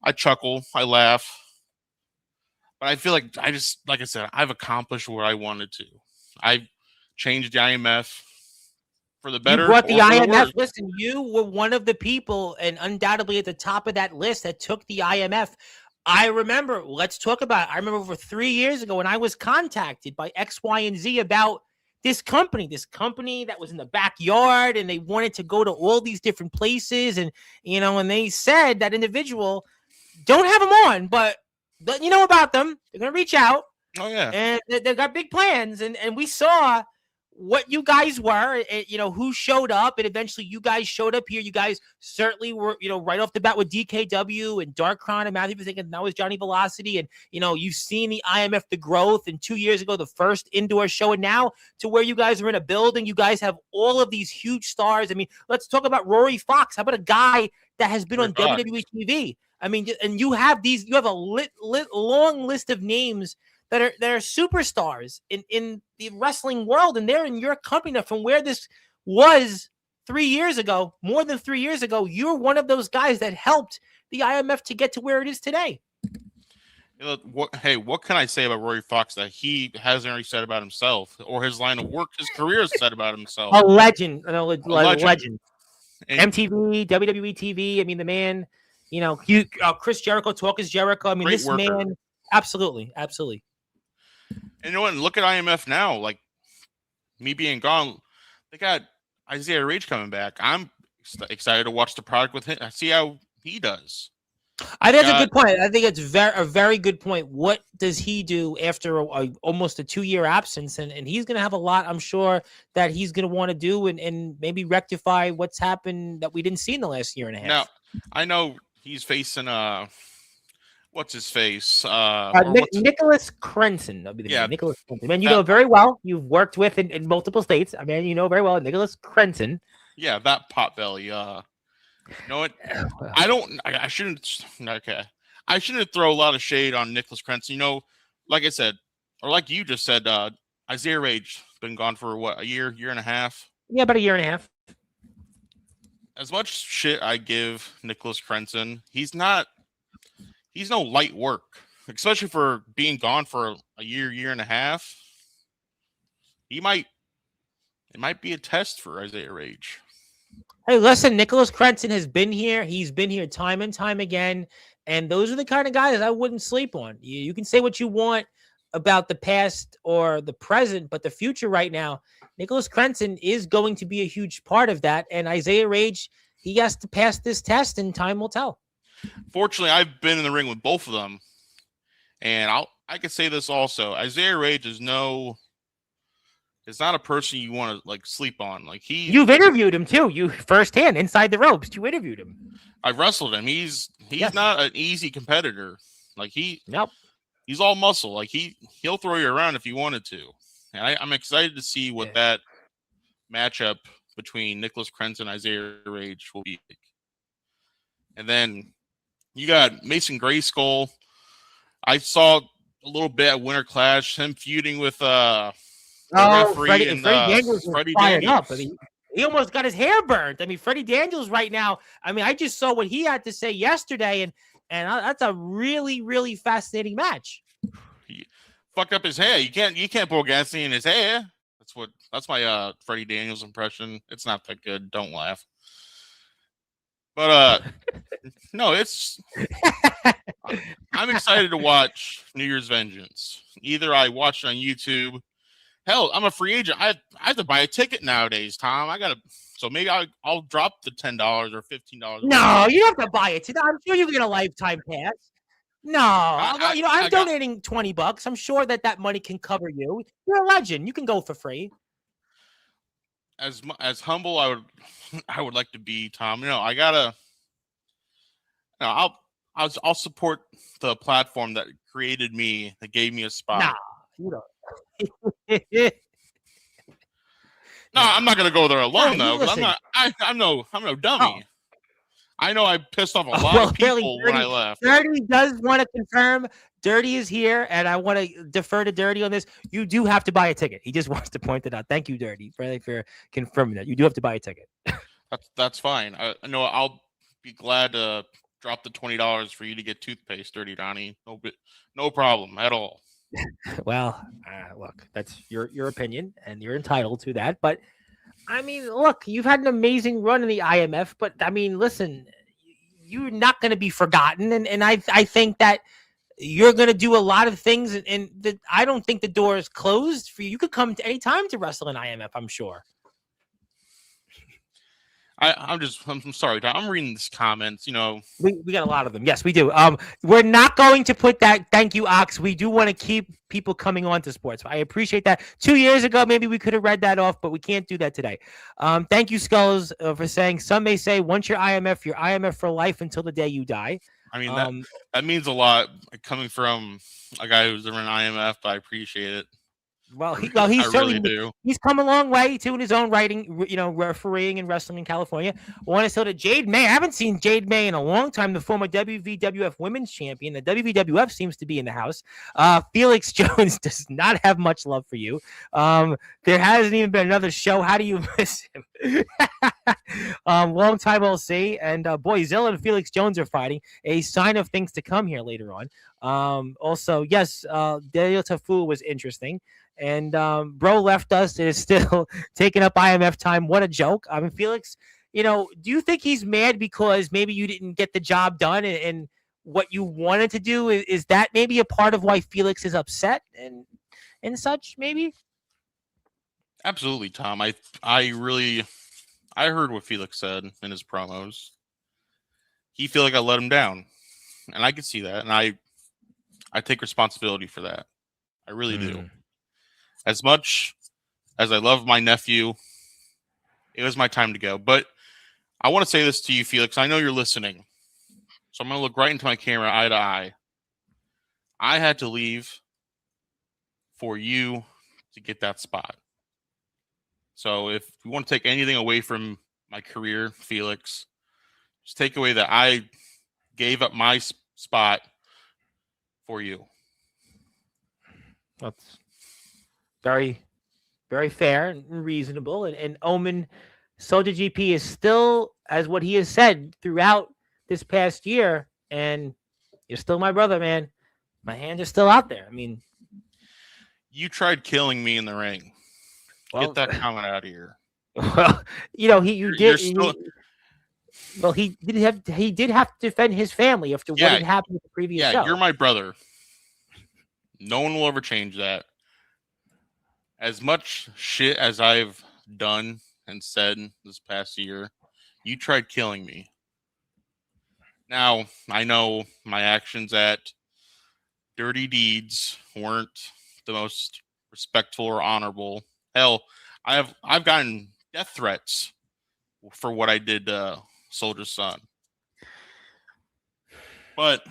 I chuckle, I laugh. But I feel like like I said, I've accomplished what I wanted to. I've changed the IMF for the better. You brought the IMF. Listen, you were one of the people, and undoubtedly at the top of that list, that took the IMF. I remember, let's talk about it. I remember over 3 years ago when I was contacted by X, Y, and Z about this company that was in the backyard, and they wanted to go to all these different places. And, and they said that individual, don't have them on, but you know about them. They're going to reach out. Oh, yeah. And they've got big plans. And we saw what you guys were, who showed up, and eventually you guys showed up here. You guys certainly were, right off the bat with DKW and Darkron and Matthew Vizik, and now was Johnny Velocity. And, you've seen the IMF, the growth, and 2 years ago, the first indoor show, and now to where you guys are in a building. You guys have all of these huge stars. I mean, let's talk about Rory Fox. How about a guy that has been on WWE TV? I mean, and you have a long list of names that are superstars in the wrestling world, and they're in your company. Now, from where this was 3 years ago, more than 3 years ago, you're one of those guys that helped the IMF to get to where it is today. What can I say about Rory Fox that he hasn't already said about himself, or his line of work, his career has said about himself? A legend. Legend. MTV, WWE TV. I mean, the man. Chris Jericho, Talk is Jericho. I mean, this worker. Man, absolutely. And look at IMF now. Like, me being gone, they got Isaiah Rage coming back. I'm excited to watch the product with him. I see how he does. I think that's a good point. I think it's a very good point. What does he do after almost a 2-year absence? And he's going to have a lot, I'm sure, that he's going to want to do and maybe rectify what's happened that we didn't see in the last year and a half. Now, I know he's facing what's his face? Nicholas Crenson. That'll be the name. Nicholas Crenson. Man, you know very well. You've worked with in multiple states. I mean, you know very well Nicholas Crenson. Yeah, that potbelly. You know what? I shouldn't. Okay, I shouldn't throw a lot of shade on Nicholas Crenson. You know, like I said, or like you just said, Isaiah Rage been gone for what, a year and a half? Yeah, about a year and a half. As much shit I give Nicholas Crenson, he's no light work, especially for being gone for a year and a half. It might be a test for Isaiah Rage. Hey, listen, Nicholas Crenson has been here. He's been here time and time again. And those are the kind of guys I wouldn't sleep on. You can say what you want about the past or the present, but the future right now, Nicholas Crenson is going to be a huge part of that. And Isaiah Rage, he has to pass this test and time will tell. Fortunately, I've been in the ring with both of them. And I could say this also. Isaiah Rage is it's not a person you want to like sleep on. Like you've interviewed him too. You firsthand inside the ropes. You interviewed him. I've wrestled him. He's not an easy competitor. Like he's all muscle. Like he'll throw you around if you wanted to. And I'm excited to see what that matchup between Nicholas Crenson and Isaiah Rage will be. And then you got Mason Grayskull. I saw a little bit at Winter Clash, him feuding with Freddie Daniels was fired up. I mean, he almost got his hair burnt. I mean, Freddie Daniels right now. I mean, I just saw what he had to say yesterday, and that's a really, really fascinating match. He fucked up his hair. You can't pour gasoline in his hair. That's my Freddie Daniels impression. It's not that good. Don't laugh. But no, I'm excited to watch New Year's Vengeance. Either I watch it on YouTube. Hell, I'm a free agent. I have to buy a ticket nowadays, Tom. So maybe I'll drop the $10 or $15. No, you don't have to buy it. I'm sure you get a lifetime pass. No, I'm donating $20. I'm sure that money can cover you. You're a legend. You can go for free. As humble I would like to be, Tom. I'll support the platform that created me, that gave me a spot. Nah, you don't. No, I'm not gonna go there alone though, because I'm no dummy. Oh. I know I pissed off a lot of people when I left. Dirty does want to confirm. Dirty is here, and I want to defer to Dirty on this. You do have to buy a ticket. He just wants to point it out. Thank you, Dirty, for confirming that. You do have to buy a ticket. That's fine. I know I'll be glad to drop the $20 for you to get toothpaste, Dirty Donnie. No problem at all. Well, look, that's your opinion, and you're entitled to that. But I mean, look, you've had an amazing run in the IMF, but I mean, listen, you're not going to be forgotten, and I think that you're going to do a lot of things, and I don't think the door is closed for you. You could come to any time to wrestle in IMF, I'm sure. I'm sorry, Tom. I'm reading these comments. We got a lot of them. Yes, we do. We're not going to put that. Thank you, Ox. We do want to keep people coming on to sports. I appreciate that. 2 years ago, maybe we could have read that off, but we can't do that today. Thank you, Skulls, for saying. Some may say once you're IMF for life until the day you die. I mean that means a lot coming from a guy who's in an IMF. But I appreciate it. Well, he's certainly really he's come a long way too in his own writing, refereeing and wrestling in California. I want to say to Jade May. I haven't seen Jade May in a long time, the former WWF Women's Champion. The WWF seems to be in the house. Felix Jones does not have much love for you. There hasn't even been another show. How do you miss him? Long time LC. And boy, Zilla and Felix Jones are fighting. A sign of things to come here later on. Also, yes, Daniel Tafu was interesting. And bro left us. It is still taking up IMF time. What a joke. I mean, Felix, do you think he's mad because maybe you didn't get the job done and what you wanted to do? Is that maybe a part of why Felix is upset and such, maybe? Absolutely, Tom. I heard what Felix said in his promos. He feel like I let him down. and I can see that, and I take responsibility for that. I really do. As much as I love my nephew, it was my time to go. But I want to say this to you, Felix. I know you're listening, so I'm going to look right into my camera, eye to eye. I had to leave for you to get that spot. So if you want to take anything away from my career, Felix, just take away that I gave up my spot for you. That's very, very fair and reasonable. And Omen Soldier GP is still, as what he has said throughout this past year, and you're still my brother, man. My hands are still out there. I mean, you tried killing me in the ring. Well, get that comment out of here. Well, you know, he did have to defend his family after what had happened with the previous show. Yeah, you're my brother. No one will ever change that. As much shit as I've done and said this past year, you tried killing me. Now, I know my actions at Dirty Deeds weren't the most respectful or honorable. Hell, I've gotten death threats for what I did to Soldier's son. But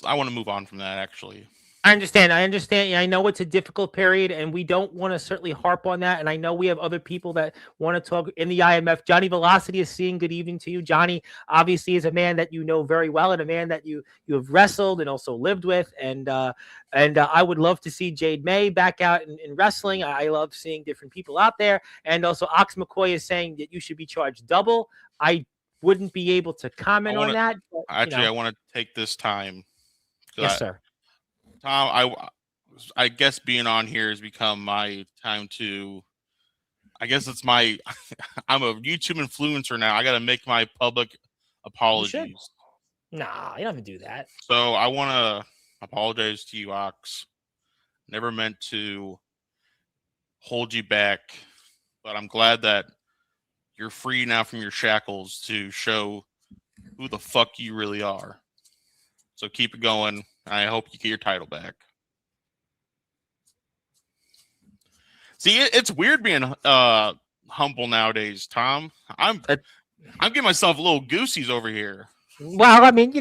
I want to move on from that, actually. I understand. I know it's a difficult period, and we don't want to certainly harp on that. And I know we have other people that want to talk in the IMF. Johnny Velocity is saying good evening to you. Johnny obviously is a man that you know very well, and a man that you have wrestled and also lived with. And I would love to see Jade May back out in wrestling. I love seeing different people out there. And also Ox McCoy is saying that you should be charged double. I wouldn't be able to comment on that. But, I want to take this time. Yes, sir. Tom, I guess being on here has become my time to. I guess it's my. I'm a YouTube influencer now. I got to make my public apologies. Nah, you don't have to do that. So I want to apologize to you, Ox. Never meant to hold you back, but I'm glad that you're free now from your shackles to show who the fuck you really are. So keep it going. I hope you get your title back. See, it's weird being humble nowadays, Tom. I'm giving myself a little goosies over here. Well, I mean,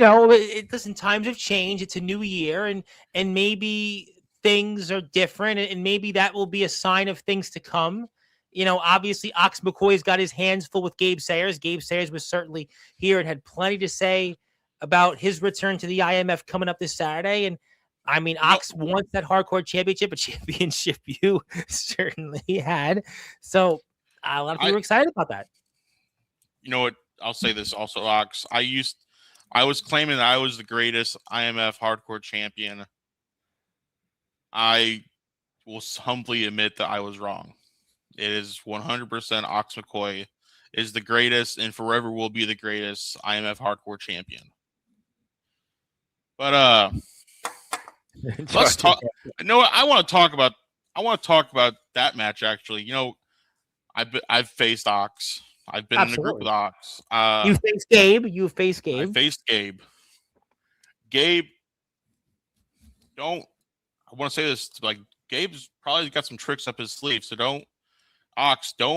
listen, times have changed. It's a new year, and maybe things are different, and maybe that will be a sign of things to come. Obviously, Ox McCoy's got his hands full with Gabe Sayers. Gabe Sayers was certainly here and had plenty to say about his return to the IMF coming up this Saturday. And I mean, Ox wants that hardcore championship, a championship you certainly had. So a lot of people are excited about that. You know what? I'll say this also, Ox. I was claiming that I was the greatest IMF hardcore champion. I will humbly admit that I was wrong. It is 100% Ox McCoy is the greatest and forever will be the greatest IMF hardcore champion. But let's talk. I want to talk about that match actually. I've faced Ox. I've been in a group with Ox. You faced Gabe. I faced Gabe. Gabe, I want to say this, like, Gabe's probably got some tricks up his sleeve, so don't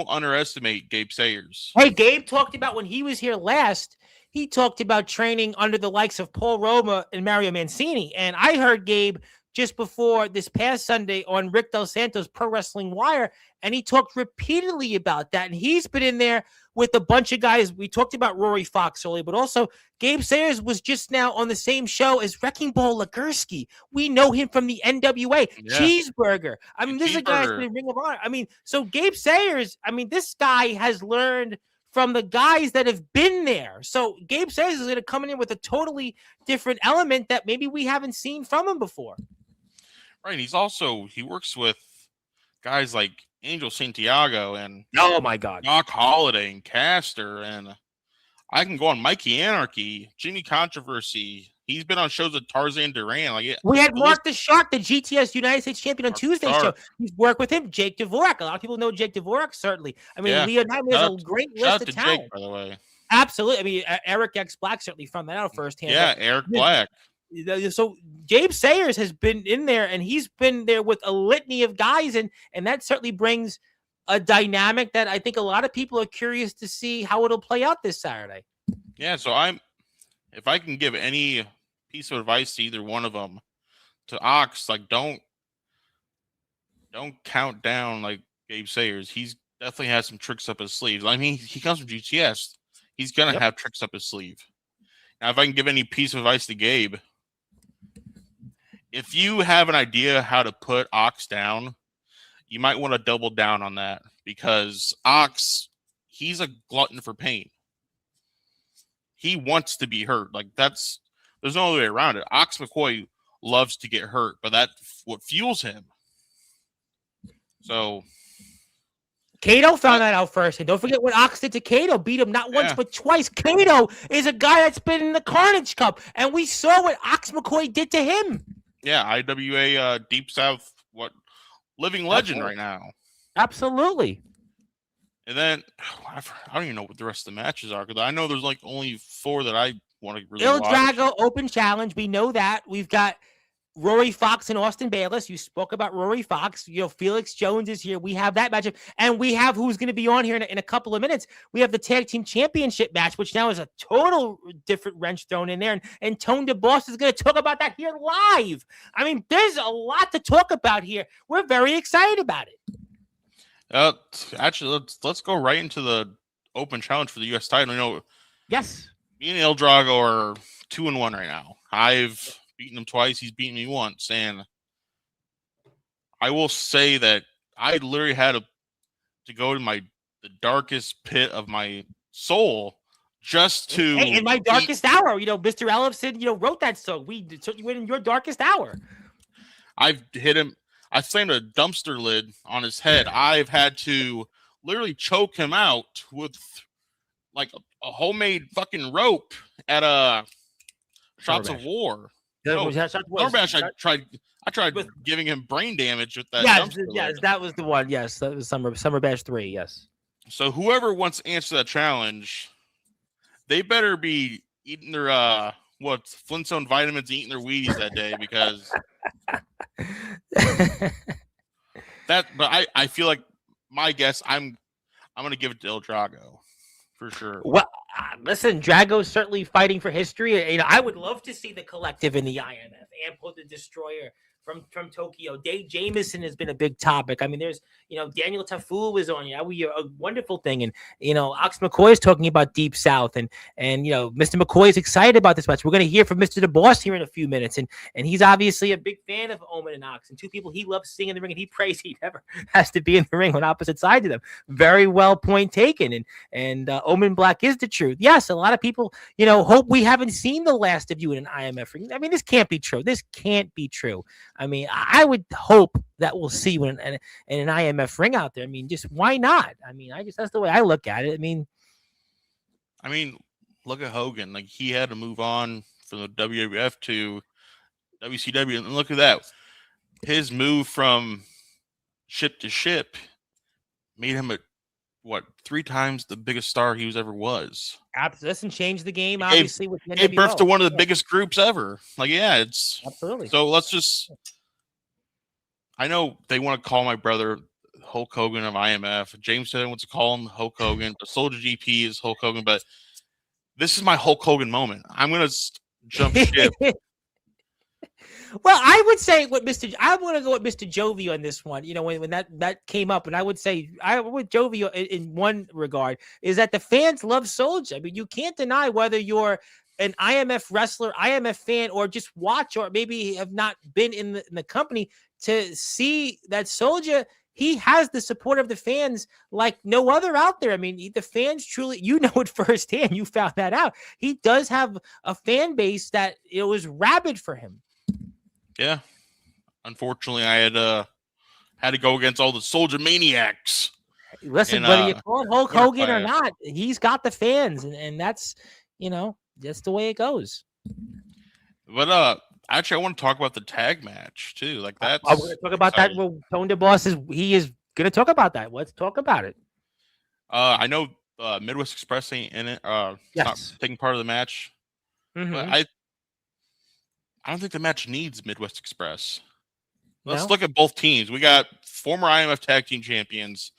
underestimate Gabe Sayers. Hey, Gabe talked about when he was here last, he talked about training under the likes of Paul Roma and Mario Mancini. And I heard Gabe just before this past Sunday on Rick Del Santo's Pro Wrestling Wire, and he talked repeatedly about that. And he's been in there with a bunch of guys. We talked about Rory Fox earlier, but also Gabe Sayers was just now on the same show as Wrecking Ball Legursky. We know him from the NWA. Yeah. Cheeseburger. I mean, this is a guy that's been Ring of Honor. I mean, so Gabe Sayers, this guy has learned from the guys that have been there. So Gabe Sayers is going to come in with a totally different element that maybe we haven't seen from him before. Right. He works with guys like Angel Santiago and oh my God, Doc Holliday and Caster, and I can go on Mikey Anarchy, Jimmy Controversy. He's been on shows with Tarzan Duran. We had Mark the Shark, the GTS United States champion on Tuesday's show. He's worked with him. Jake Dvorak. A lot of people know Jake Dvorak, certainly. Leon Hyman has a great list of talent. Jake, by the way. Absolutely. I mean, Eric X Black certainly found that out firsthand. Yeah, Eric Black. So James Sayers has been in there, and he's been there with a litany of guys, and that certainly brings a dynamic that I think a lot of people are curious to see how it'll play out this Saturday. Yeah, so if I can give any piece of advice to either one of them, to Ox, like don't count down like Gabe Sayers. He's definitely has some tricks up his sleeves. I mean, he comes from GTS. He's gonna have tricks up his sleeve. Now, if I can give any piece of advice to Gabe, if you have an idea how to put Ox down, you might want to double down on that, because Ox, he's a glutton for pain. He wants to be hurt. Like, there's no other way around it. Ox McCoy loves to get hurt, but that's what fuels him. So Cato found that out first. And don't forget what Ox did to Cato. Beat him not once, but twice. Cato is a guy that's been in the Carnage Cup. And we saw what Ox McCoy did to him. Yeah, IWA Deep South, living legend right now. Absolutely. And then, I don't even know what the rest of the matches are, because I know there's like only 4 that I want to really watch. Il Drago Open Challenge. We know that. We've got Rory Fox and Austin Bayless. You spoke about Rory Fox. Felix Jones is here. We have that matchup. And we have who's going to be on here in a couple of minutes. We have the Tag Team Championship match, which now is a total different wrench thrown in there. And Tone DeBoss is going to talk about that here live. I mean, there's a lot to talk about here. We're very excited about it. Actually, let's go right into the Open Challenge for the U.S. title. Yes. Me and Il Drago are 2-1 right now. I've beaten him twice. He's beaten me once. And I will say that I literally had to go to the darkest pit of my soul just to... Hey, in my darkest hour, Mr. Ellison, wrote that song. We went in your darkest hour. I've hit him. I slammed a dumpster lid on his head. I've had to literally choke him out with like a homemade fucking rope at Shots of War. I tried giving him brain damage with that. Yes, that was the one. Yes, that was Summer Bash 3. Yes. So whoever wants to answer that challenge, they better be eating their Flintstone vitamins, eating their Wheaties that day, because But I feel like my guess, I'm going to give it to Il Drago for sure. Well, listen, Drago's certainly fighting for history. I would love to see the collective in the IMF. Ampo the Destroyer from Tokyo. Dave Jamieson has been a big topic. I mean, there's, Daniel Taful was on. A wonderful thing. And, Ox McCoy is talking about Deep South. And Mr. McCoy is excited about this match. We're going to hear from Mr. DeBoss here in a few minutes. And he's obviously a big fan of Omen and Ox, and two people he loves seeing in the ring, and he prays he never has to be in the ring on opposite sides of them. Very well point taken. And Omen Black is the truth. Yes, a lot of people, hope we haven't seen the last of you in an IMF ring. I mean, this can't be true. This can't be true. I mean, I would hope that we'll see you in an IMF ring out there. I mean, just why not? I mean, that's the way I look at it. I mean, look at Hogan. Like, he had to move on from the WWF to WCW, and look at that. His move from ship to ship made him 3 times the biggest star he was. Listen, change the game, obviously. It gave birth to one of the biggest groups ever. Like, yeah, it's absolutely. So let's just. I know they want to call my brother Hulk Hogan of IMF. James said he wants to call him Hulk Hogan. The Soldier GP is Hulk Hogan, but this is my Hulk Hogan moment. I'm gonna jump ship. Well, I would say I want to go with Mr. Jovi on this one. When that came up, and I would say with Jovi in one regard is that the fans love Soldier. I mean, you can't deny whether you're an IMF wrestler, IMF fan, or just watch, or maybe have not been in the company to see that Soldier. He has the support of the fans like no other out there. I mean, the fans truly, it firsthand. You found that out. He does have a fan base that was rabid for him. Yeah. Unfortunately, I had to go against all the Soldier maniacs. Listen, whether you call it Hulk Hogan or not, he's got the fans, and that's, that's the way it goes. But actually, I want to talk about the tag match too. Like, that's we're going to talk about that. Well, Tone DeBoss is going to talk about that. Let's talk about it. I know Midwest Express ain't in it. It's not Yes. taking part of the match. Mhm. But I don't think the match needs Midwest Express. Let's No? look at both teams. We got former IMF Tag Team Champions.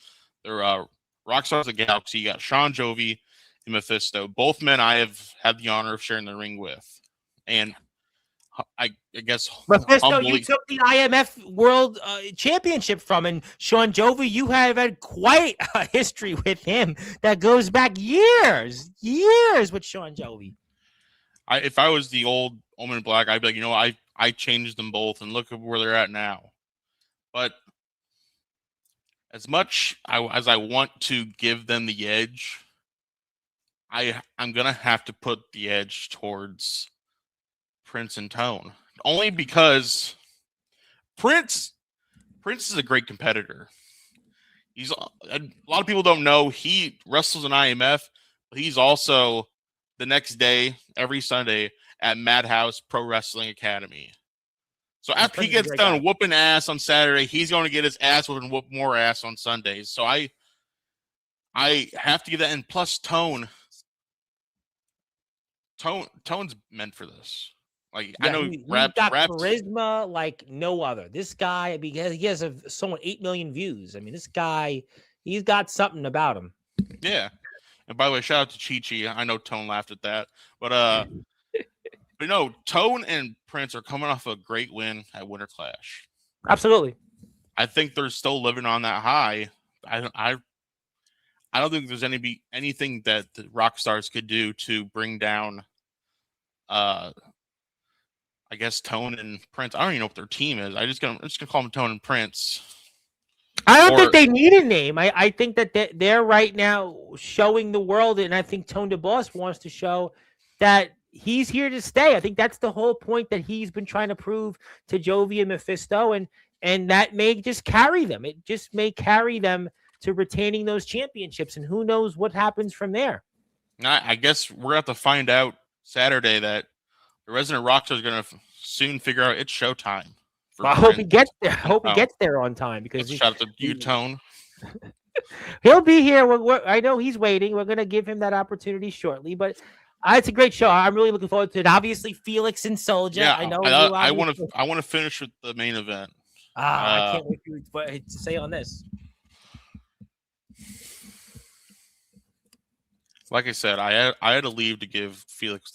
They're Rockstars of the Galaxy. You got Sean Jovi and Mephisto. Both men I have had the honor of sharing the ring with. And I guess Mephisto, you humbly, took the IMF World Championship from, and Sean Jovi, you have had quite a history with him that goes back years with Sean Jovi. if I was the old Omen Black, I'd be like, I changed them both, and look at where they're at now. But as much as I want to give them the edge, I'm gonna have to put the edge towards Prince and Tone, only because Prince is a great competitor. He's a lot of people don't know he wrestles in IMF, but he's also the next day every Sunday at Madhouse Pro Wrestling Academy. So after he gets done whooping ass on Saturday, he's going to get his ass whooped and whoop more ass on Sundays. So I have to give that. And plus Tone's meant for this. Like, yeah, I know he's got charisma like no other. This guy, because he has someone 8 million views. I mean, this guy, he's got something about him. Yeah. And by the way, shout out to Chi-Chi. I know Tone laughed at that. But no, Tone and Prince are coming off a great win at Winter Clash. Absolutely. I think they're still living on that high. I don't think there's anything that the Rockstars could do to bring down I guess Tone and Prince. I don't even know what their team is. I'm just gonna call them Tone and Prince. I don't think they need a name. I think that they're right now showing the world, and I think Tone DeBoss wants to show that he's here to stay. I think that's the whole point that he's been trying to prove to Jovi and Mephisto, and that may just carry them. It just may carry them to retaining those championships, and who knows what happens from there. I guess we're going to have to find out Saturday that the Resident Rockstar is going to soon figure out it's showtime. I hope he gets there. I hope he gets there on time, because shout out to you, Tone. He'll be here. I know he's waiting. We're going to give him that opportunity shortly, but it's a great show. I'm really looking forward to it. Obviously, Felix and Soldier. Yeah, I know. I want to finish with the main event. I can't wait for you to say on this. Like I said, I had to leave to give Felix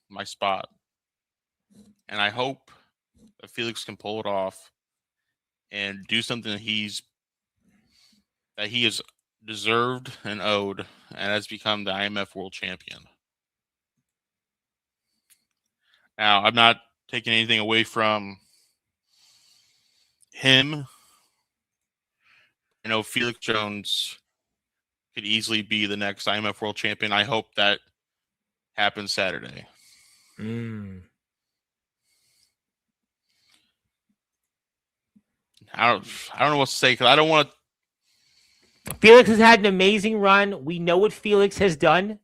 my spot, and I hope that Felix can pull it off and do something that he is deserved and owed, and has become the IMF World Champion. Now, I'm not taking anything away from him. I know Felix Jones could easily be the next IMF World Champion. I hope that happens Saturday. I don't know what to say, because I don't want to. Felix has had an amazing run. We know what Felix has done,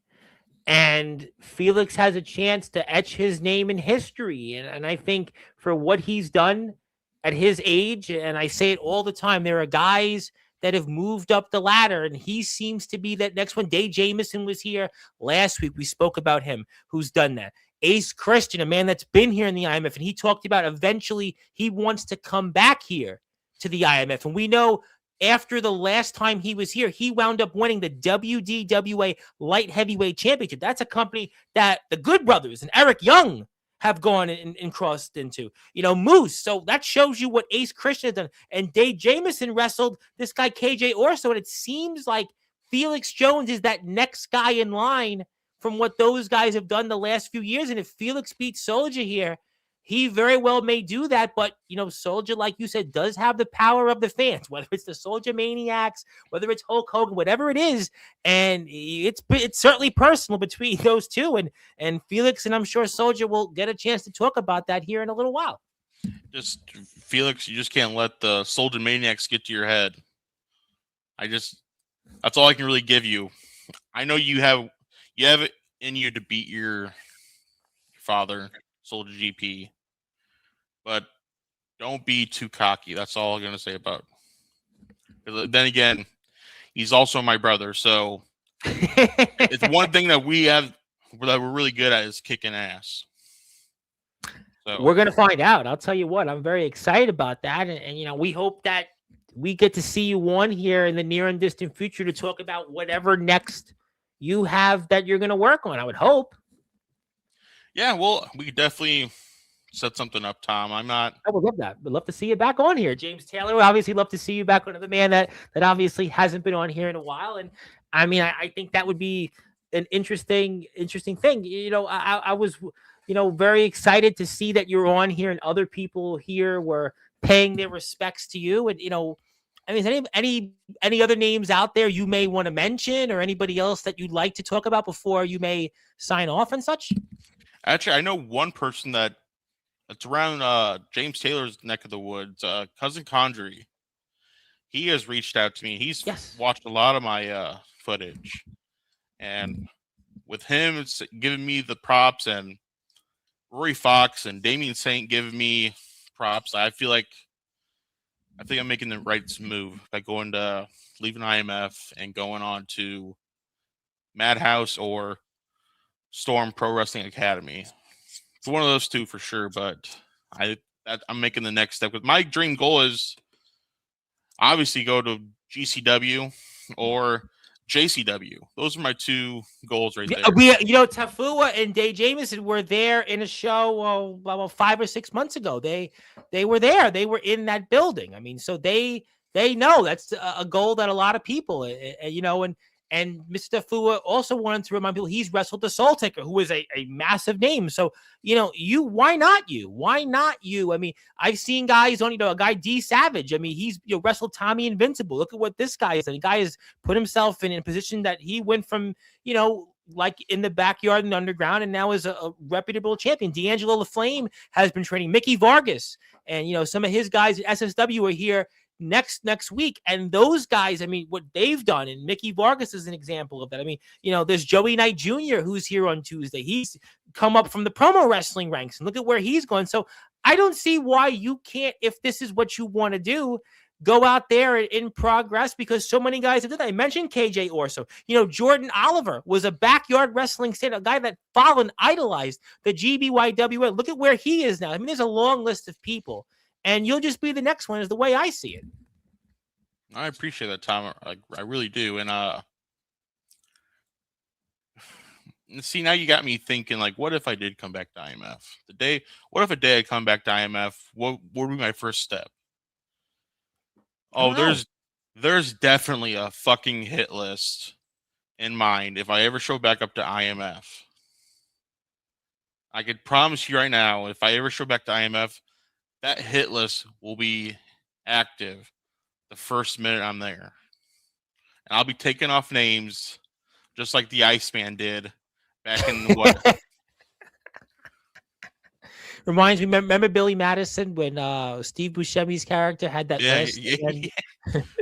and Felix has a chance to etch his name in history. And I think for what he's done at his age, and I say it all the time, there are guys that have moved up the ladder, and he seems to be that next one. Dave Jamieson was here last week. We spoke about him, who's done that. Ace Christian, a man that's been here in the IMF, and he talked about eventually he wants to come back here to the IMF. And we know after the last time he was here, he wound up winning the WDWA Light Heavyweight Championship. That's a company that the Good Brothers and Eric Young have gone and crossed into, Moose. So that shows you what Ace Christian has done. And Dave Jamieson wrestled this guy, KJ Orso. And it seems like Felix Jones is that next guy in line from what those guys have done the last few years. And if Felix beats Soldier here, he very well may do that. But, Soldier, like you said, does have the power of the fans, whether it's the Soldier Maniacs, whether it's Hulk Hogan, whatever it is. And it's certainly personal between those two. And Felix, and I'm sure Soldier will get a chance to talk about that here in a little while. Just, Felix, you just can't let the Soldier Maniacs get to your head. That's all I can really give you. I know you have it in you to beat your father, Soldier GP, but don't be too cocky. That's all I'm going to say about it. Then again, he's also my brother, so It's one thing that we have that we're really good at is kicking ass. So We're gonna find out. I'll tell you what, I'm very excited about that, and we hope that we get to see you on here in the near and distant future to talk about whatever next you have that you're gonna work on. I would hope. yeah, well, we could definitely set something up, Tom. I'm not. I would love that. Would love to see you back on here, James Taylor. Would obviously love to see you back on. Another man that obviously hasn't been on here in a while, and I mean, I think that would be an interesting thing. I was very excited to see that you're on here and other people here were paying their respects to you, and I mean, is any other names out there you may want to mention, or anybody else that you'd like to talk about before you may sign off and such? Actually, I know one person that's around James Taylor's neck of the woods, cousin Condry. He has reached out to me. He's watched a lot of my footage, and with him, it's giving me the props, and Rory Fox and Damian Saint giving me props. I think I'm making the right move by leaving IMF and going on to Madhouse or Storm Pro Wrestling Academy. It's one of those two for sure, but I'm making the next step. Because my dream goal is obviously go to GCW or JCW. Those are my two goals right there. Tafua and Dave Jamieson were there in a show about 5 or 6 months ago. They were there. They were in that building. I mean, so they know that's a goal that a lot of people, and Mr. Tafua also wanted to remind people he's wrestled the Soul Taker, who is a massive name. So, why not you? Why not you? I mean, I've seen guys on, a guy D Savage. I mean, he's wrestled Tommy Invincible. Look at what this guy is. And the guy has put himself in a position that he went from, like in the backyard and underground, and now is a reputable champion. D'Angelo the Flame has been training. Mickey Vargas and, some of his guys at SSW are here next week, and those guys, I mean, what they've done, and Mickey Vargas is an example of that. I mean, there's Joey Knight Jr. who's here on Tuesday. He's come up from the promo wrestling ranks, and look at where he's going. So I don't see why you can't, if this is what you want to do, go out there in progress, because so many guys have done that. I mentioned KJ Orso. Jordan Oliver was a backyard wrestling stand, a guy that followed and idolized the GBYWA. Look at where he is now. I mean, there's a long list of people, and you'll just be the next one, is the way I see it. I appreciate that, Tom. I really do. And see, now you got me thinking, like, what if I did come back to IMF? What if a day I come back to IMF? What would be my first step? Oh, there's definitely a fucking hit list in mind if I ever show back up to IMF. I could promise you right now, if I ever show back to IMF, that hit list will be active the first minute I'm there. And I'll be taking off names just like the Iceman did back in what? Reminds me, remember Billy Madison when Steve Buscemi's character had that list? Yeah.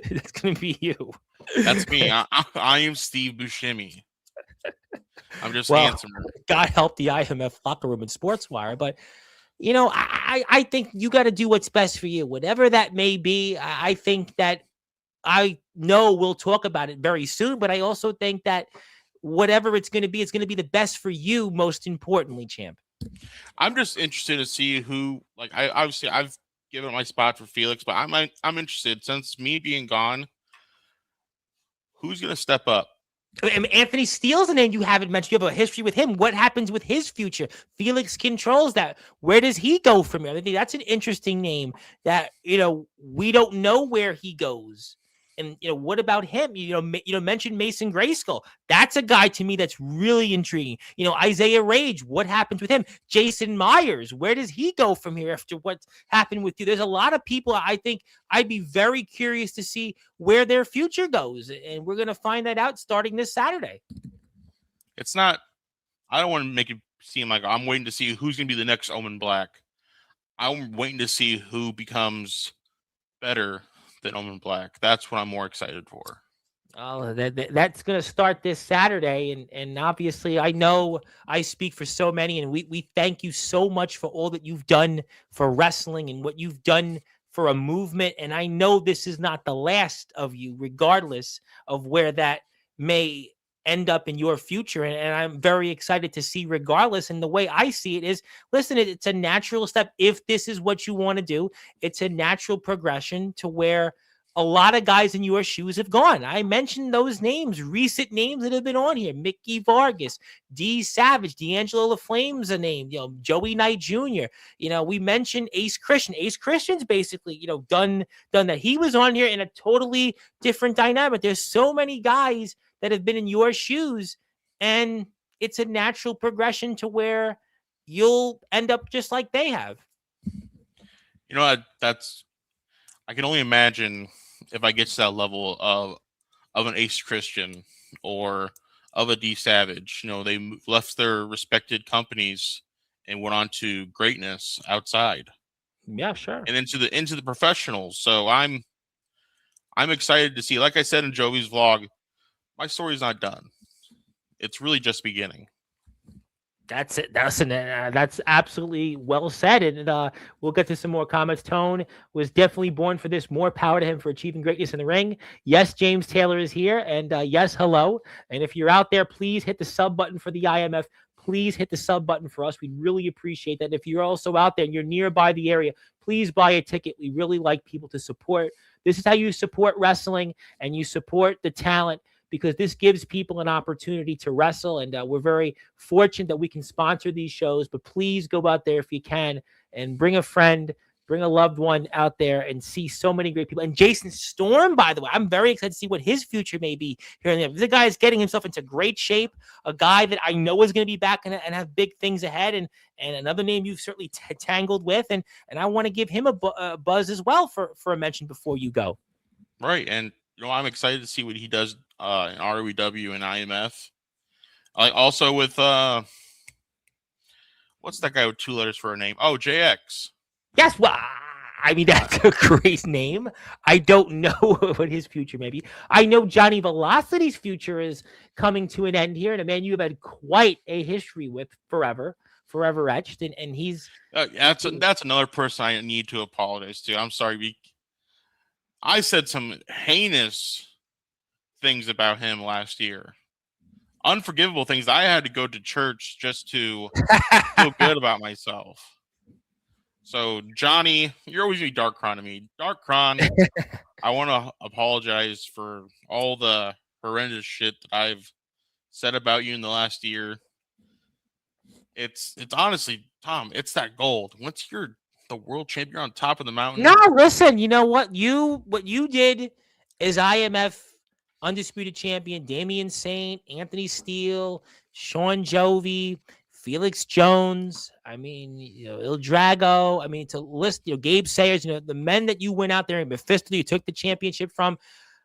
That's going to be you. That's me. I am Steve Buscemi. I'm just handsome. God help the IMF locker room and Sportswire, but I think you got to do what's best for you, whatever that may be. I think that I know we'll talk about it very soon, but I also think that whatever it's going to be the best for you, most importantly, champ. I'm just interested to see who, like, I've given my spot for Felix, but I'm interested, since me being gone, who's going to step up? I mean, Anthony Steele's a name you haven't mentioned. You have a history with him. What happens with his future? Felix controls that. Where does he go from here? I think that's an interesting name that, we don't know where he goes. And, what about him? Mention Mason Grayskull. That's a guy to me that's really intriguing. Isaiah Rage, what happens with him? Jason Myers, where does he go from here after what's happened with you? There's a lot of people I think I'd be very curious to see where their future goes. And we're going to find that out starting this Saturday. It's not, I don't want to make it seem like I'm waiting to see who's going to be the next Omen Black. I'm waiting to see who becomes better than Omen Black. That's what I'm more excited for. Oh, that's going to start this Saturday. And obviously, I know I speak for so many, and we thank you so much for all that you've done for wrestling and what you've done for a movement. And I know this is not the last of you, regardless of where that may end up in your future. And I'm very excited to see, regardless. And the way I see it is, listen, it's a natural step. If this is what you want to do, it's a natural progression to where a lot of guys in your shoes have gone. I mentioned those names, recent names that have been on here: Mickey Vargas, D Savage, D'Angelo LaFlame's a name, Joey Knight Jr. We mentioned Ace Christian. Ace Christian's basically, done that. He was on here in a totally different dynamic. There's so many guys that have been in your shoes, and it's a natural progression to where you'll end up just like they have. I can only imagine if I get to that level of an Ace Christian or of a D Savage. They left their respected companies and went on to greatness outside. Yeah, sure. And into the professionals. So I'm excited to see. Like I said in Joey's vlog, my story's not done. It's really just beginning. That's it. That's absolutely well said. And we'll get to some more comments. Tone was definitely born for this. More power to him for achieving greatness in the ring. Yes, James Taylor is here. And yes, hello. And if you're out there, please hit the sub button for the IMF. Please hit the sub button for us. We'd really appreciate that. If you're also out there and you're nearby the area, please buy a ticket. We really like people to support. This is how you support wrestling and you support the talent, because this gives people an opportunity to wrestle. And we're very fortunate that we can sponsor these shows. But please go out there if you can and bring a friend, bring a loved one out there and see so many great people. And Jason Storm, by the way, I'm very excited to see what his future may be here. And the guy is getting himself into great shape, a guy that I know is going to be back and have big things ahead. And another name you've certainly tangled with. And I want to give him a buzz as well for a mention before you go. Right. And I'm excited to see what he does in ROEW and IMF. Also with what's that guy with 2 letters for a name? Oh, JX. Yes, well, I mean, that's a great name. I don't know what his future may be. I know Johnny Velocity's future is coming to an end here, and a man you've had quite a history with forever etched, and he's that's another person I need to apologize to. I'm sorry. I said some heinous things about him last year. Unforgivable things. I had to go to church just to feel good about myself. So, Johnny, you're always going to be Darkron to me. Darkron, I want to apologize for all the horrendous shit that I've said about you in the last year. It's honestly, Tom, it's that gold. Once you're the world champion on top of the mountain. No, listen, you know what you did is IMF undisputed champion Damian Saint, Anthony Steele, Sean Jovi, Felix Jones, I mean, Il Drago, I mean, to list, Gabe Sayers, the men that you went out there and Mephisto, you took the championship from,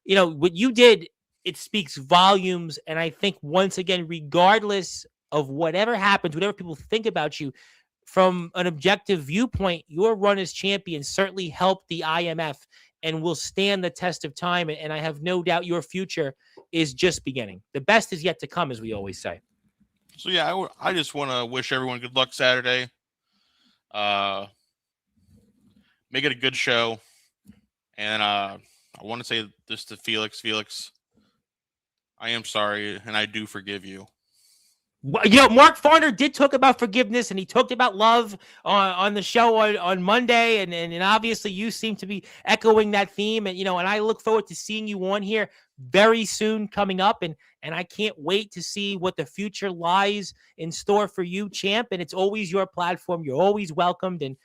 what you did, it speaks volumes. And I think, once again, regardless of whatever happens, whatever people think about you, from an objective viewpoint, your run as champion certainly helped the IMF and will stand the test of time. And I have no doubt your future is just beginning. The best is yet to come, as we always say. So, yeah, I just want to wish everyone good luck Saturday. Make it a good show. And I want to say this to Felix. Felix, I am sorry, and I do forgive you. Mark Farner did talk about forgiveness, and he talked about love on the show on Monday, and obviously you seem to be echoing that theme, and and I look forward to seeing you on here very soon coming up, and I can't wait to see what the future lies in store for you, champ. And it's always your platform. You're always welcomed, and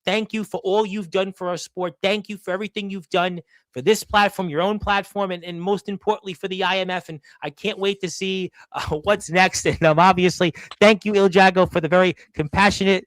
thank you for all you've done for our sport. Thank you for everything you've done for this platform, your own platform, and most importantly for the IMF. And I can't wait to see what's next. And obviously, thank you, Il Drago, for the very compassionate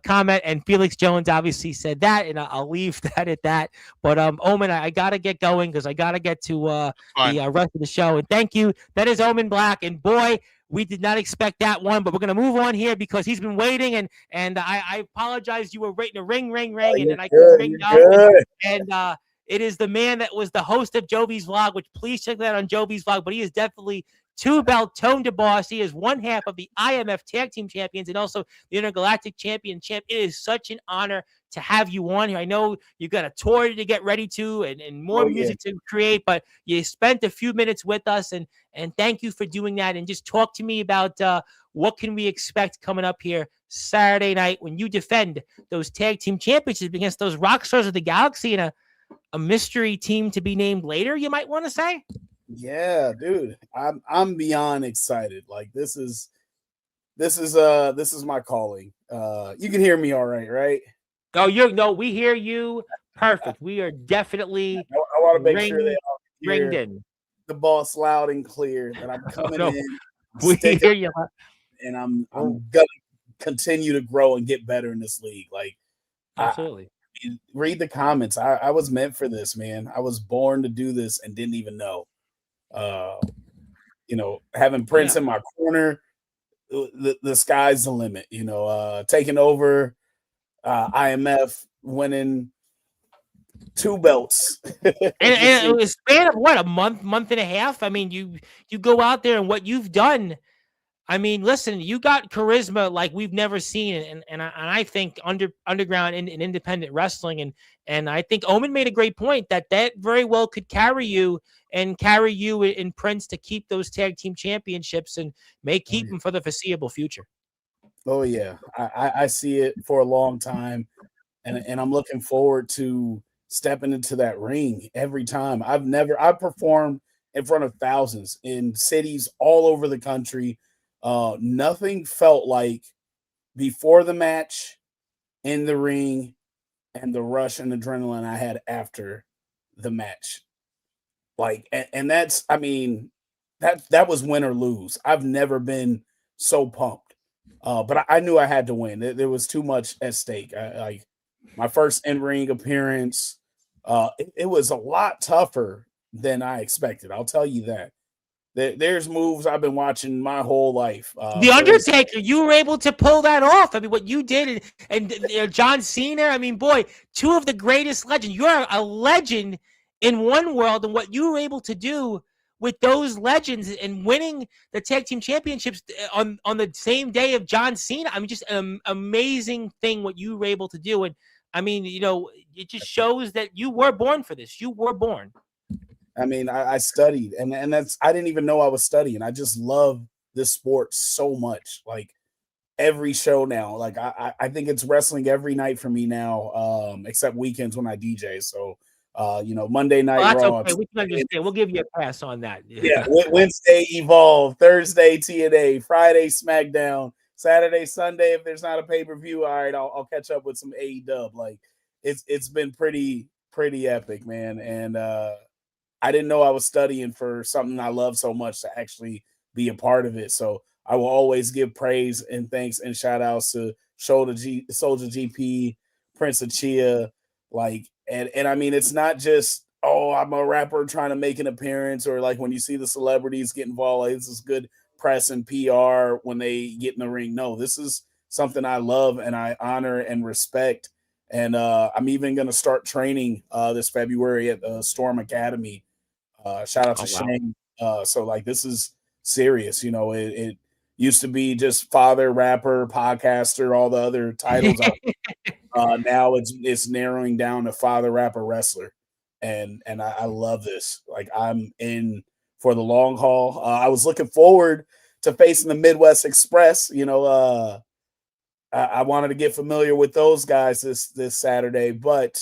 comment. And Felix Jones obviously said that, and I'll leave that at that. But Omen, I got to get going because I got to get to the rest of the show. And thank you. That is Omen Black. And boy, we did not expect that one, but we're going to move on here because he's been waiting, and I apologize. You were waiting a ring, and then I couldn't ring no. And it is the man that was the host of Jovi's vlog, which please check that out on Jovi's vlog, but he is definitely 2-belt Tone to Boss. He is one half of the IMF Tag Team Champions and also the Intergalactic Champion. It is such an honor to have you on here. I know you got a tour to get ready to and more music to create, but you spent a few minutes with us, and thank you for doing that. And just talk to me about what can we expect coming up here Saturday night when you defend those tag team championships against those rock stars of the Galaxy and a mystery team to be named later, you might want to say? Yeah, dude. I'm beyond excited. Like this is my calling. You can hear me all right? Oh, we hear you perfect. We are definitely I want to make sure they all ringed hear in. the boss loud and clear that I'm coming in. We hear you. And I'm gonna continue to grow and get better in this league. Like absolutely. Read the comments. I was meant for this, man. I was born to do this and didn't even know. Having Prince in my corner, the sky's the limit. Taking over IMF, winning 2 belts, and it was a span of what, a month and a half. I mean, you go out there and what you've done. I mean, listen, you got charisma like we've never seen, and I think underground in independent wrestling, and I think Omen made a great point that very well could carry you in Prince to keep those tag team championships and may keep them for the foreseeable future. Oh yeah, I see it for a long time, and I'm looking forward to stepping into that ring every time. I've performed in front of thousands in cities all over the country. Nothing felt like before the match, in the ring, and the rush and adrenaline I had after the match. Like, and that's, I mean, that was win or lose. I've never been so pumped. But I knew I had to win. There was too much at stake. Like my first in-ring appearance, it was a lot tougher than I expected. I'll tell you that. There's moves I've been watching my whole life. The Undertaker, you were able to pull that off. I mean, what you did, and John Cena. I mean, boy, 2 of the greatest legends. You're a legend in one world, and what you were able to do with those legends and winning the tag team championships on the same day of John Cena. I mean, just an amazing thing what you were able to do. And I mean, it just shows that you were born for this. You were born. I mean, I studied, and that's, I didn't even know I was studying. I just love this sport so much. Like every show now, like I think it's wrestling every night for me now, except weekends when I DJ. So, Monday night Raw. Okay. We can understand. We'll give you a pass on that. Yeah. Wednesday Evolve, Thursday TNA, Friday SmackDown, Saturday, Sunday. If there's not a pay-per-view, all right, I'll catch up with some AEW. Like it's been pretty epic, man. And I didn't know I was studying for something I love so much to actually be a part of it. So I will always give praise and thanks and shout outs to Soldier GP, Prince of Chia, like, and I mean, it's not just, oh, I'm a rapper trying to make an appearance, or like when you see the celebrities get involved, like this is good press and PR when they get in the ring. No, this is something I love and I honor and respect. And I'm even going to start training this February at the Storm Academy. Shout out to Shane. So like, this is serious. It used to be just father, rapper, podcaster, all the other titles. Now it's narrowing down to father, rapper, wrestler. And I love this. Like, I'm in for the long haul. I was looking forward to facing the Midwest Express. I wanted to get familiar with those guys this Saturday, but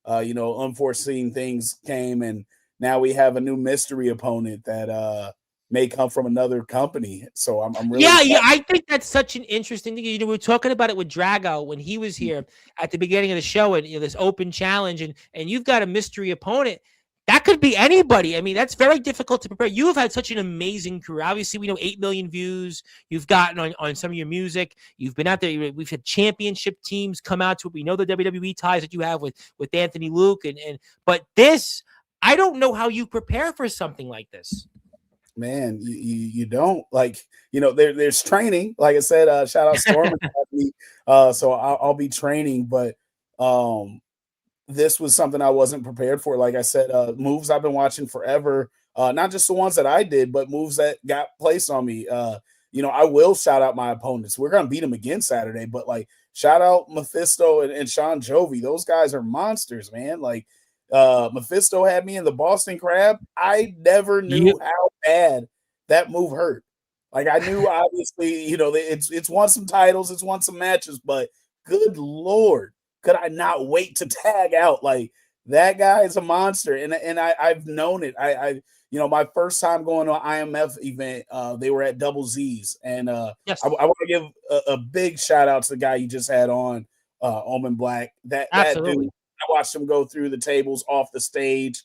unforeseen things came, and now we have a new mystery opponent that may come from another company. So I'm really yeah. I think that's such an interesting thing. We were talking about it with Drago when he was here at the beginning of the show, and this open challenge, and you've got a mystery opponent. That could be anybody. I mean, that's very difficult to prepare. You have had such an amazing career. Obviously, we know 8 million views you've gotten on some of your music. You've been out there. We've had championship teams come out to it. We know the WWE ties that you have with Anthony Luke. But this, I don't know how you prepare for something like this. Man, you don't, like, there's training. Like I said, shout out Storm Academy. So I'll be training, but this was something I wasn't prepared for. Like I said, moves I've been watching forever, not just the ones that I did, but moves that got placed on me. I will shout out my opponents. We're going to beat them again Saturday, but like shout out Mephisto and Sean Jovi. Those guys are monsters, man. Like Mephisto had me in the Boston Crab. I never knew how bad that move hurt. Like I knew, obviously, it's won some titles, it's won some matches, but good Lord, could I not wait to tag out? Like that guy is a monster, and I've known it. I my first time going to an IMF event, they were at Double Z's, and Yes. I want to give a big shout out to the guy you just had on, Omen Black. That dude, I watched him go through the tables off the stage.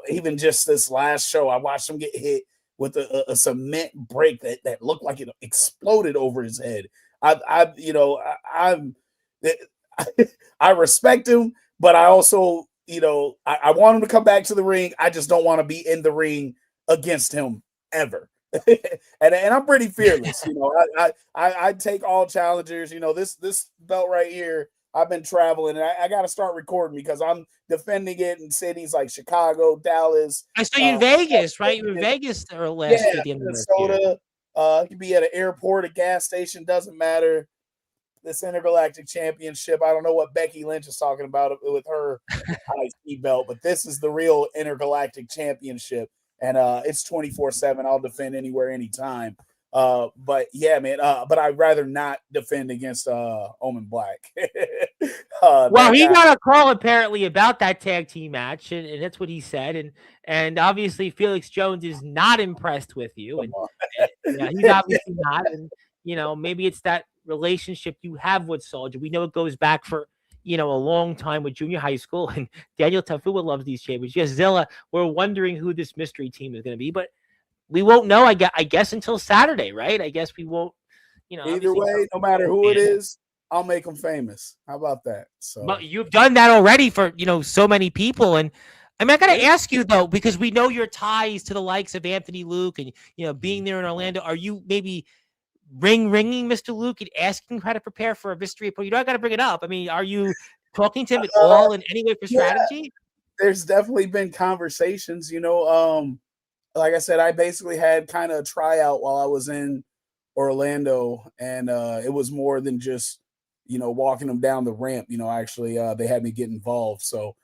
Even just this last show, I watched him get hit with a cement break that looked like it exploded over his head. I respect him, but I also, I want him to come back to the ring. I just don't want to be in the ring against him ever. and I'm pretty fearless. I take all challengers. This belt right here, I've been traveling, and I got to start recording because I'm defending it in cities like Chicago, Dallas. I saw you in Vegas, right? You were in Vegas last year. Minnesota. It could be at an airport, a gas station, doesn't matter. This intergalactic championship, I don't know what Becky Lynch is talking about with her IC belt, but this is the real intergalactic championship, and it's 24/7. I'll defend anywhere, anytime. But yeah, man. But I'd rather not defend against Omen Black. Well, he got a call apparently about that tag team match, and that's what he said. And obviously Felix Jones is not impressed with you, and he's obviously not. And maybe it's that relationship you have with Soldier. We know it goes back for a long time with junior high school, and Daniel Tafua loves these champions. Yes, Zilla, we're wondering who this mystery team is going to be, but we won't know, I guess, until Saturday, right? I guess we won't, either way, no matter who it is, I'll make them famous. How about that? So, but you've done that already for, so many people. And I got to ask you though, because we know your ties to the likes of Anthony Luke and, being there in Orlando, are you maybe ringing Mr. Luke and asking how to prepare for a mystery opponent? I got to bring it up. I mean, are you talking to him at all in any way for strategy? There's definitely been conversations, like I said, I basically had kind of a tryout while I was in Orlando, and it was more than just, walking them down the ramp. Actually, they had me get involved. So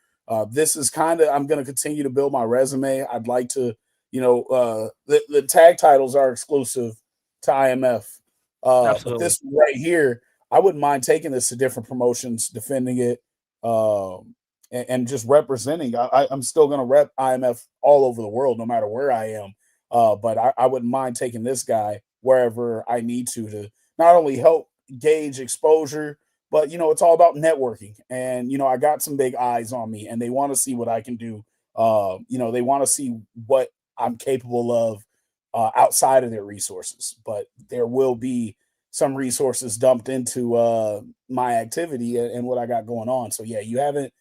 this is I'm going to continue to build my resume. I'd like to, the tag titles are exclusive to IMF. But this right here, I wouldn't mind taking this to different promotions, defending it, and just representing. I'm still going to rep IMF all over the world, no matter where I am. But I wouldn't mind taking this guy wherever I need to not only help gauge exposure, but, it's all about networking. And, I got some big eyes on me, and they want to see what I can do. They want to see what I'm capable of outside of their resources. But there will be some resources dumped into my activity and what I got going on. So, yeah, you haven't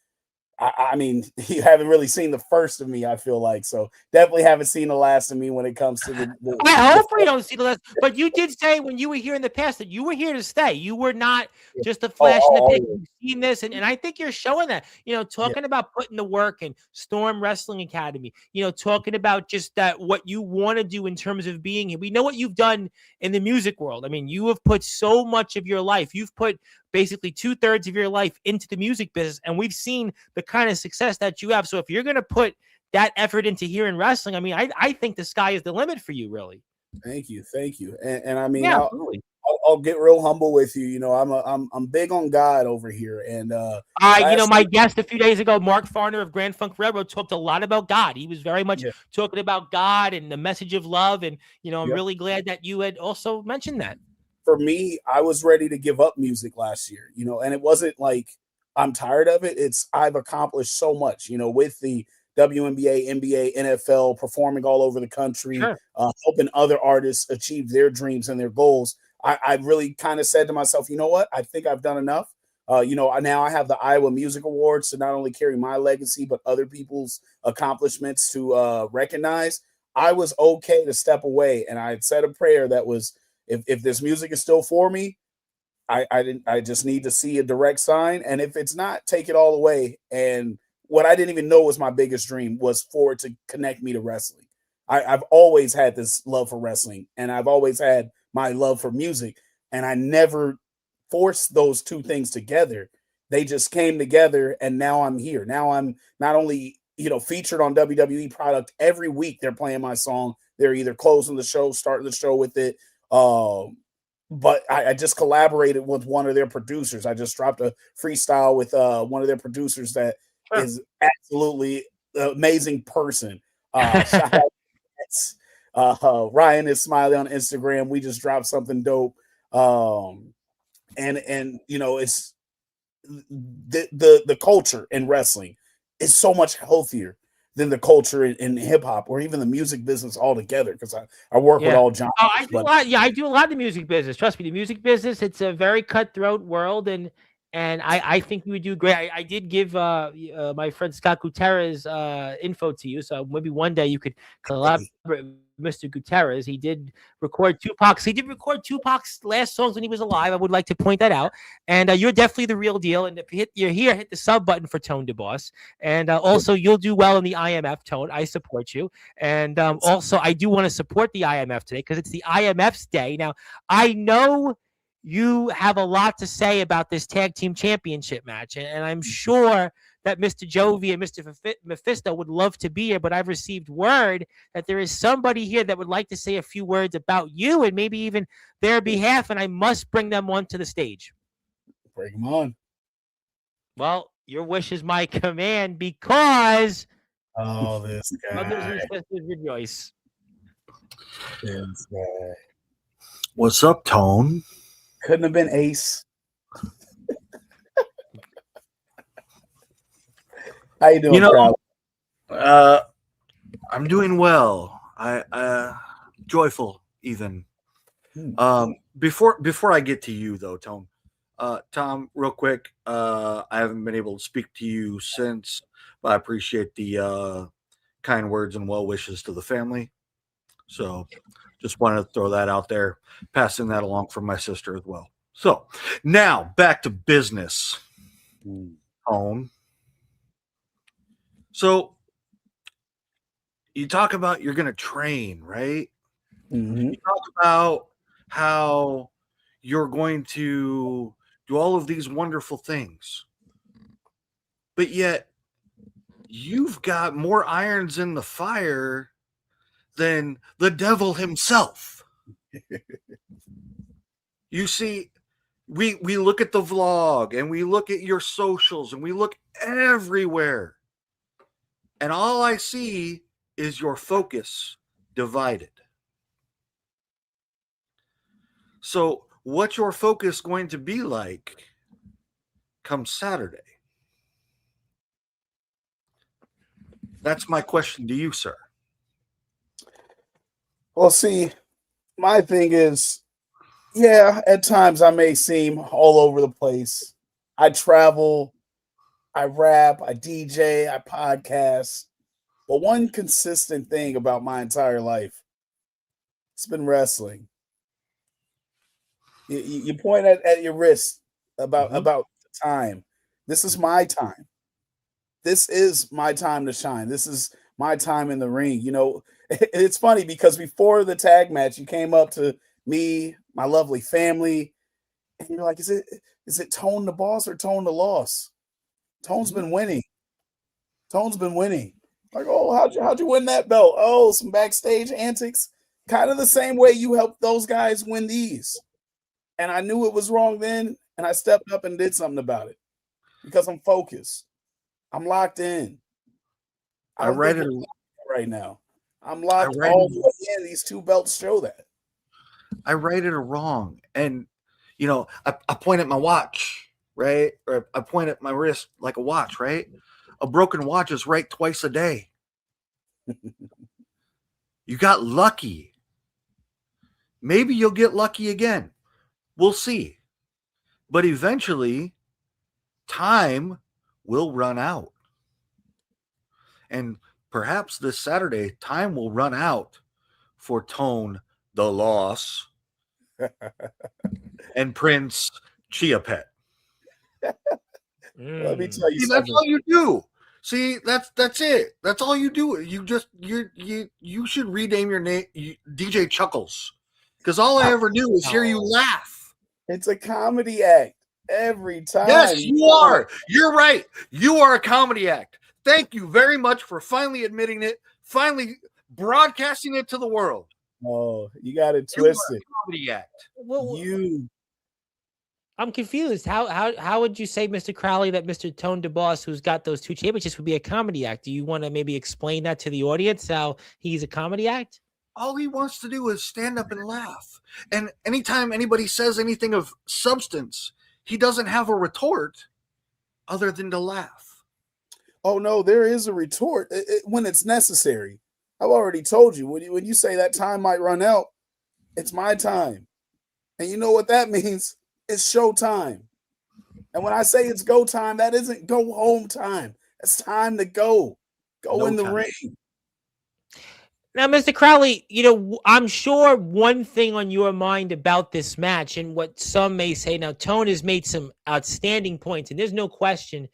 really seen the first of me, I feel like. So definitely haven't seen the last of me when it comes to the I hope we don't see the last. But you did say when you were here in the past that you were here to stay. You were not just a flash in the pan. You've seen this, and I think you're showing that. Talking about putting the work in Storm Wrestling Academy. Talking about just that what you want to do in terms of being here. We know what you've done in the music world. I mean, you have put so much of your life. You've put basically 2/3 of your life into the music business, and we've seen the kind of success that you have. So if you're going to put that effort into here in wrestling, I mean, I think the sky is the limit for you, really. Thank you. And I mean, yeah, I'll get real humble with you. I'm big on God over here, and my guest a few days ago, Mark Farner of Grand Funk Railroad, talked a lot about God. He was very much talking about God and the message of love, and I'm really glad that you had also mentioned that. For me, I was ready to give up music last year, and it wasn't like I'm tired of it. It's I've accomplished so much, with the WNBA, NBA, NFL, performing all over the country, helping other artists achieve their dreams and their goals. I really kind of said to myself, you know what? I think I've done enough. Now I have the Iowa Music Awards to not only carry my legacy, but other people's accomplishments to recognize. I was okay to step away, and I had said a prayer that was, if this music is still for me, I just need to see a direct sign. And if it's not, take it all away. And what I didn't even know was my biggest dream was for it to connect me to wrestling. I've always had this love for wrestling, and I've always had my love for music. And I never force those two things together. They just came together, and now I'm here. Now I'm not only featured on WWE product every week. They're playing my song. They're either closing the show, starting the show with it. But I just collaborated with one of their producers. I just dropped a freestyle with one of their producers that is absolutely amazing person. Shout out Ryan is Smiley on Instagram. We just dropped something dope. And it's the culture in wrestling is so much healthier than the culture in hip hop or even the music business altogether. Because I work with all genres. I do a lot. Yeah, I do a lot of the music business. Trust me, the music business, it's a very cutthroat world, and I think you would do great. I did give my friend Scott Gutierrez info to you, so maybe one day you could collaborate with Mr. Gutierrez. He did record Tupac's. He did record Tupac's last songs when he was alive. I would like to point that out. And you're definitely the real deal. And if you're here, hit the sub button for Tone DeBoss. And also, you'll do well in the IMF, Tone. I support you. And also, I do want to support the IMF today because it's the IMF's day. Now, I know you have a lot to say about this tag team championship match, and I'm sure that Mr. Jovi and Mr. Mephisto would love to be here, but I've received word that there is somebody here that would like to say a few words about you and maybe even their behalf, and I must bring them onto the stage. Bring them on. Well, your wish is my command because this guy. Mothers and sisters rejoice. This guy. What's up, Tone? Couldn't have been Ace. How you doing, I'm doing well. I joyful even. Before I get to you though, Tom, real quick, I haven't been able to speak to you since, but I appreciate the kind words and well wishes to the family. So just wanted to throw that out there, passing that along from my sister as well. So now back to business. Home. So you talk about you're going to train, right? Mm-hmm. You talk about how you're going to do all of these wonderful things. But yet you've got more irons in the fire than the devil himself. You see, we look at the vlog and we look at your socials and we look everywhere. And all I see is your focus divided. So what's your focus going to be like come Saturday? That's my question to you, sir. Well, see, my thing is, yeah, at times I may seem all over the place. I travel, I rap, I DJ, I podcast. But one consistent thing about my entire life, it's been wrestling. You point at your wrist about the time. This is my time. This is my time to shine. This is my time in the ring. It's funny because before the tag match, you came up to me, my lovely family, and you're like, is it Tone the Boss or Tone the Loss? Tone's been winning. Tone's been winning. Like, oh, how'd you win that belt? Oh, some backstage antics. Kind of the same way you helped those guys win these. And I knew it was wrong then, and I stepped up and did something about it because I'm focused. I'm locked in. I read it right now. I'm locked all the way in. These two belts show that. I righted it wrong. And, I point at my watch, right? Or I point at my wrist like a watch, right? A broken watch is right twice a day. You got lucky. Maybe you'll get lucky again. We'll see. But eventually, time will run out. And perhaps this Saturday, time will run out for Tone the Loss and Prince Chia Pet. Let me tell you See, something. that's all you do. See, that's it. That's all you do. You should rename your name DJ Chuckles, because all I ever do is hear you laugh. It's a comedy act every time. Yes, you are. You're right. You are a comedy act. Thank you very much for finally admitting it, finally broadcasting it to the world. Oh, you got it You are twisted. a comedy act. I'm confused. How would you say, Mr. Crowley, that Mr. Tone DeBoss, who's got those 2 championships, would be a comedy act? Do you want to maybe explain that to the audience, how he's a comedy act? All he wants to do is stand up and laugh. And anytime anybody says anything of substance, he doesn't have a retort other than to laugh. Oh, no, there is a retort when it's necessary. I've already told you, when you say that time might run out, it's my time. And you know what that means? It's showtime. And when I say it's go time, that isn't go home time. It's time to go. Go in the ring. Now, Mr. Crowley, I'm sure one thing on your mind about this match and what some may say, now, Tone has made some outstanding points, and there's no question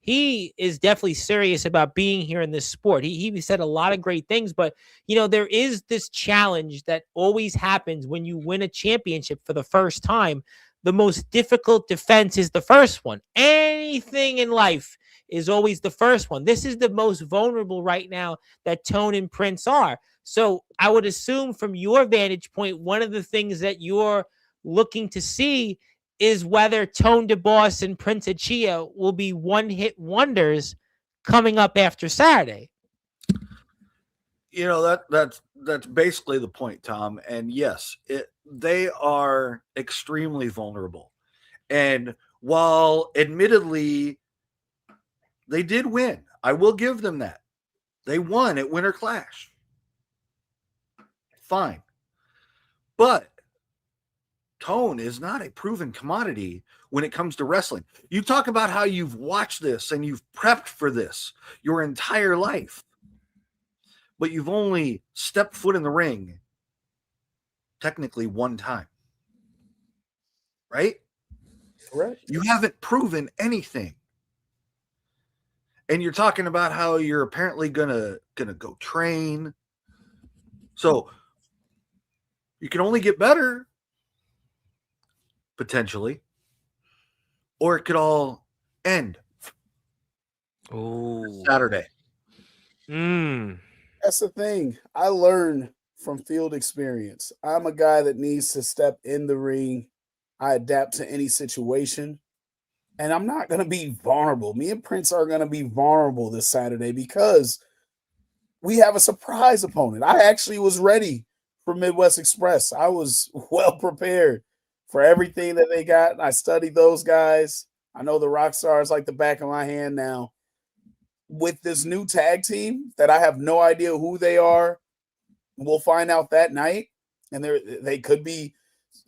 he is definitely serious about being here in this sport. He said a lot of great things, but, there is this challenge that always happens when you win a championship for the first time. The most difficult defense is the first one. Anything in life is always the first one. This is the most vulnerable right now that Tone and Prince are. So I would assume from your vantage point, one of the things that you're looking to see is whether Tone DeBoss and Prince Achia will be one-hit wonders coming up after Saturday. That's basically the point, Tom. And yes, they are extremely vulnerable. And while admittedly they did win, I will give them that. They won at Winter Clash. Fine. But Tone is not a proven commodity when it comes to wrestling. You talk about how you've watched this and you've prepped for this your entire life, but you've only stepped foot in the ring technically one time. Right? Correct. You haven't proven anything. And you're talking about how you're apparently gonna go train. So you can only get better, potentially, or it could all end Saturday. That's the thing. I learn from field experience. I'm a guy that needs to step in the ring. I adapt to any situation. And I'm not going to be vulnerable. Me and Prince are going to be vulnerable this Saturday because we have a surprise opponent. I actually was ready for Midwest Express. I was well prepared for everything that they got. I studied those guys. I know the rock stars like the back of my hand now. With this new tag team that I have no idea who they are, we'll find out that night. And they could be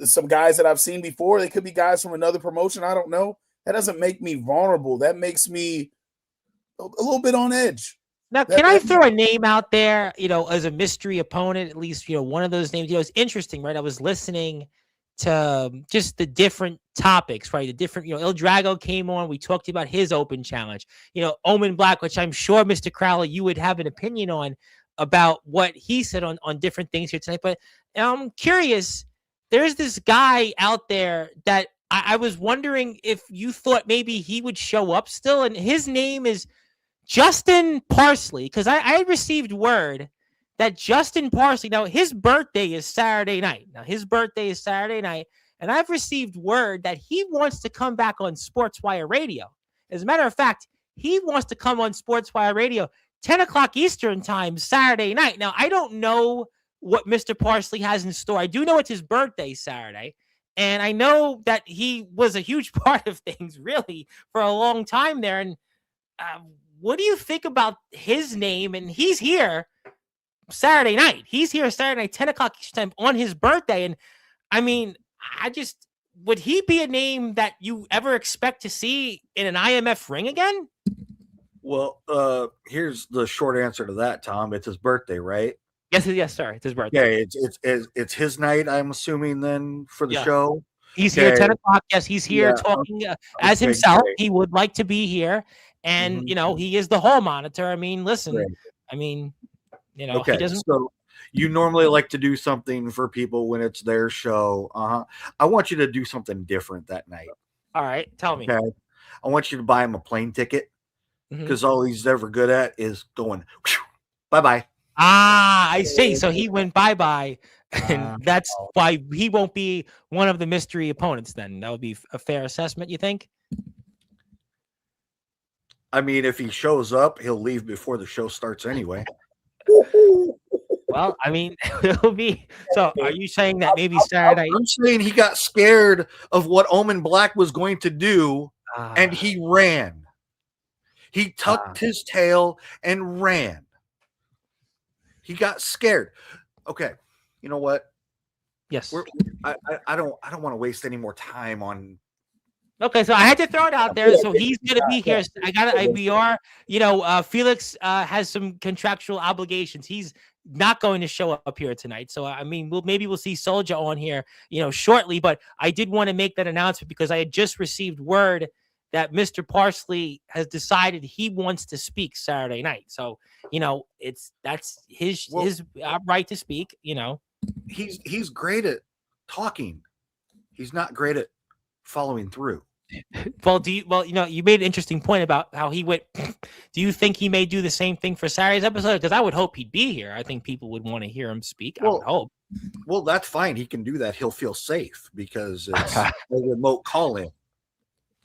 some guys that I've seen before. They could be guys from another promotion. I don't know. That doesn't make me vulnerable. That makes me a little bit on edge. Now, can I throw a name out there, as a mystery opponent, at least, one of those names? It's interesting, right? I was listening to just the different topics, right? The different, Il Drago came on. We talked about his open challenge, Omen Black, which I'm sure, Mr. Crowley, you would have an opinion on about what he said on different things here tonight. But I'm curious, there's this guy out there that I was wondering if you thought maybe he would show up still. And his name is Justin Parsley, because I received word that Justin Parsley, now his birthday is Saturday night. And I've received word that he wants to come back on Sportswire Radio. As a matter of fact, he wants to come on Sportswire Radio 10 o'clock Eastern time Saturday night. Now, I don't know what Mr. Parsley has in store. I do know it's his birthday Saturday. And I know that he was a huge part of things, really, for a long time there. And what do you think about his name? And he's here Saturday night. He's here Saturday night, 10 o'clock Eastern time on his birthday. And I mean, would he be a name that you ever expect to see in an IMF ring again? Well, here's the short answer to that, Tom. It's his birthday, right? Yes, sir. It's his birthday. Yeah, it's his night, I'm assuming, then, for the show. He's here 10 o'clock. Yes, he's here talking as himself. Great. He would like to be here. And, he is the hall monitor. I mean, listen, great. I mean, he doesn't. So You normally like to do something for people when it's their show. I want you to do something different that night. All right, tell me. Okay. I want you to buy him a plane ticket because all he's ever good at is going bye bye. Ah, I see. So he went bye-bye, and that's why he won't be one of the mystery opponents then. That would be a fair assessment, you think? I mean, if he shows up, he'll leave before the show starts anyway. Well, I mean, it'll be. So are you saying that maybe Saturday? I'm saying he got scared of what Omen Black was going to do, and he ran. He tucked his tail and ran. He got scared. Okay, you know what? Yes. I don't want to waste any more time on. Okay, so I had to throw it out there. So he's going to be here. We are, Felix has some contractual obligations. He's not going to show up here tonight. So, I mean, maybe we'll see Soldier on here, shortly. But I did want to make that announcement because I had just received word that Mr. Parsley has decided he wants to speak Saturday night. So, that's his right to speak, He's great at talking. He's not great at following through. Well, you made an interesting point about how he went. Do you think he may do the same thing for Saturday's episode? Because I would hope he'd be here. I think people would want to hear him speak. I would hope. Well, that's fine. He can do that. He'll feel safe because it's a remote call-in.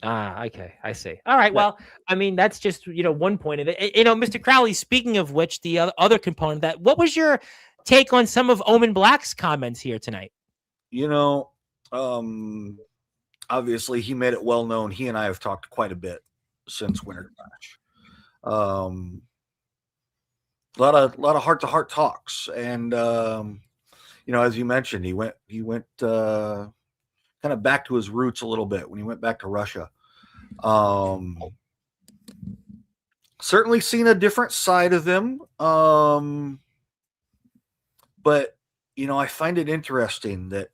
Okay. I see. All right. Well, I mean, that's just, one point of it. Mr. Crowley, speaking of which, the other component of that, what was your take on some of Omen Black's comments here tonight? Obviously he made it well known. He and I have talked quite a bit since Winter Clash. A lot of heart-to-heart talks. And, as you mentioned, he went kind of back to his roots a little bit when he went back to Russia. Certainly seen a different side of him. But, I find it interesting that,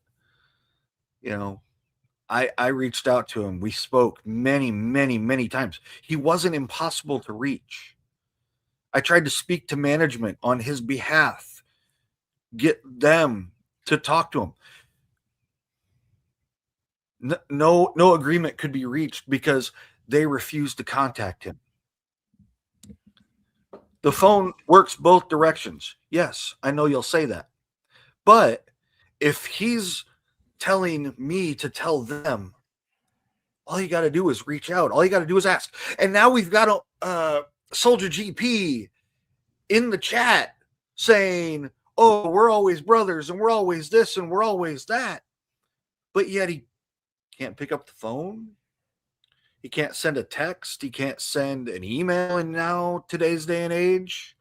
I reached out to him. We spoke many, many, many times. He wasn't impossible to reach. I tried to speak to management on his behalf, get them to talk to him. No agreement could be reached because they refused to contact him. The phone works both directions. Yes, I know you'll say that. But if he's telling me to tell them, all you got to do is reach out. All you got to do is ask. And now we've got a Soldier GP in the chat saying, oh, we're always brothers and we're always this and we're always that. But yet he can't pick up the phone. He can't send a text. He can't send an email in today's day and age.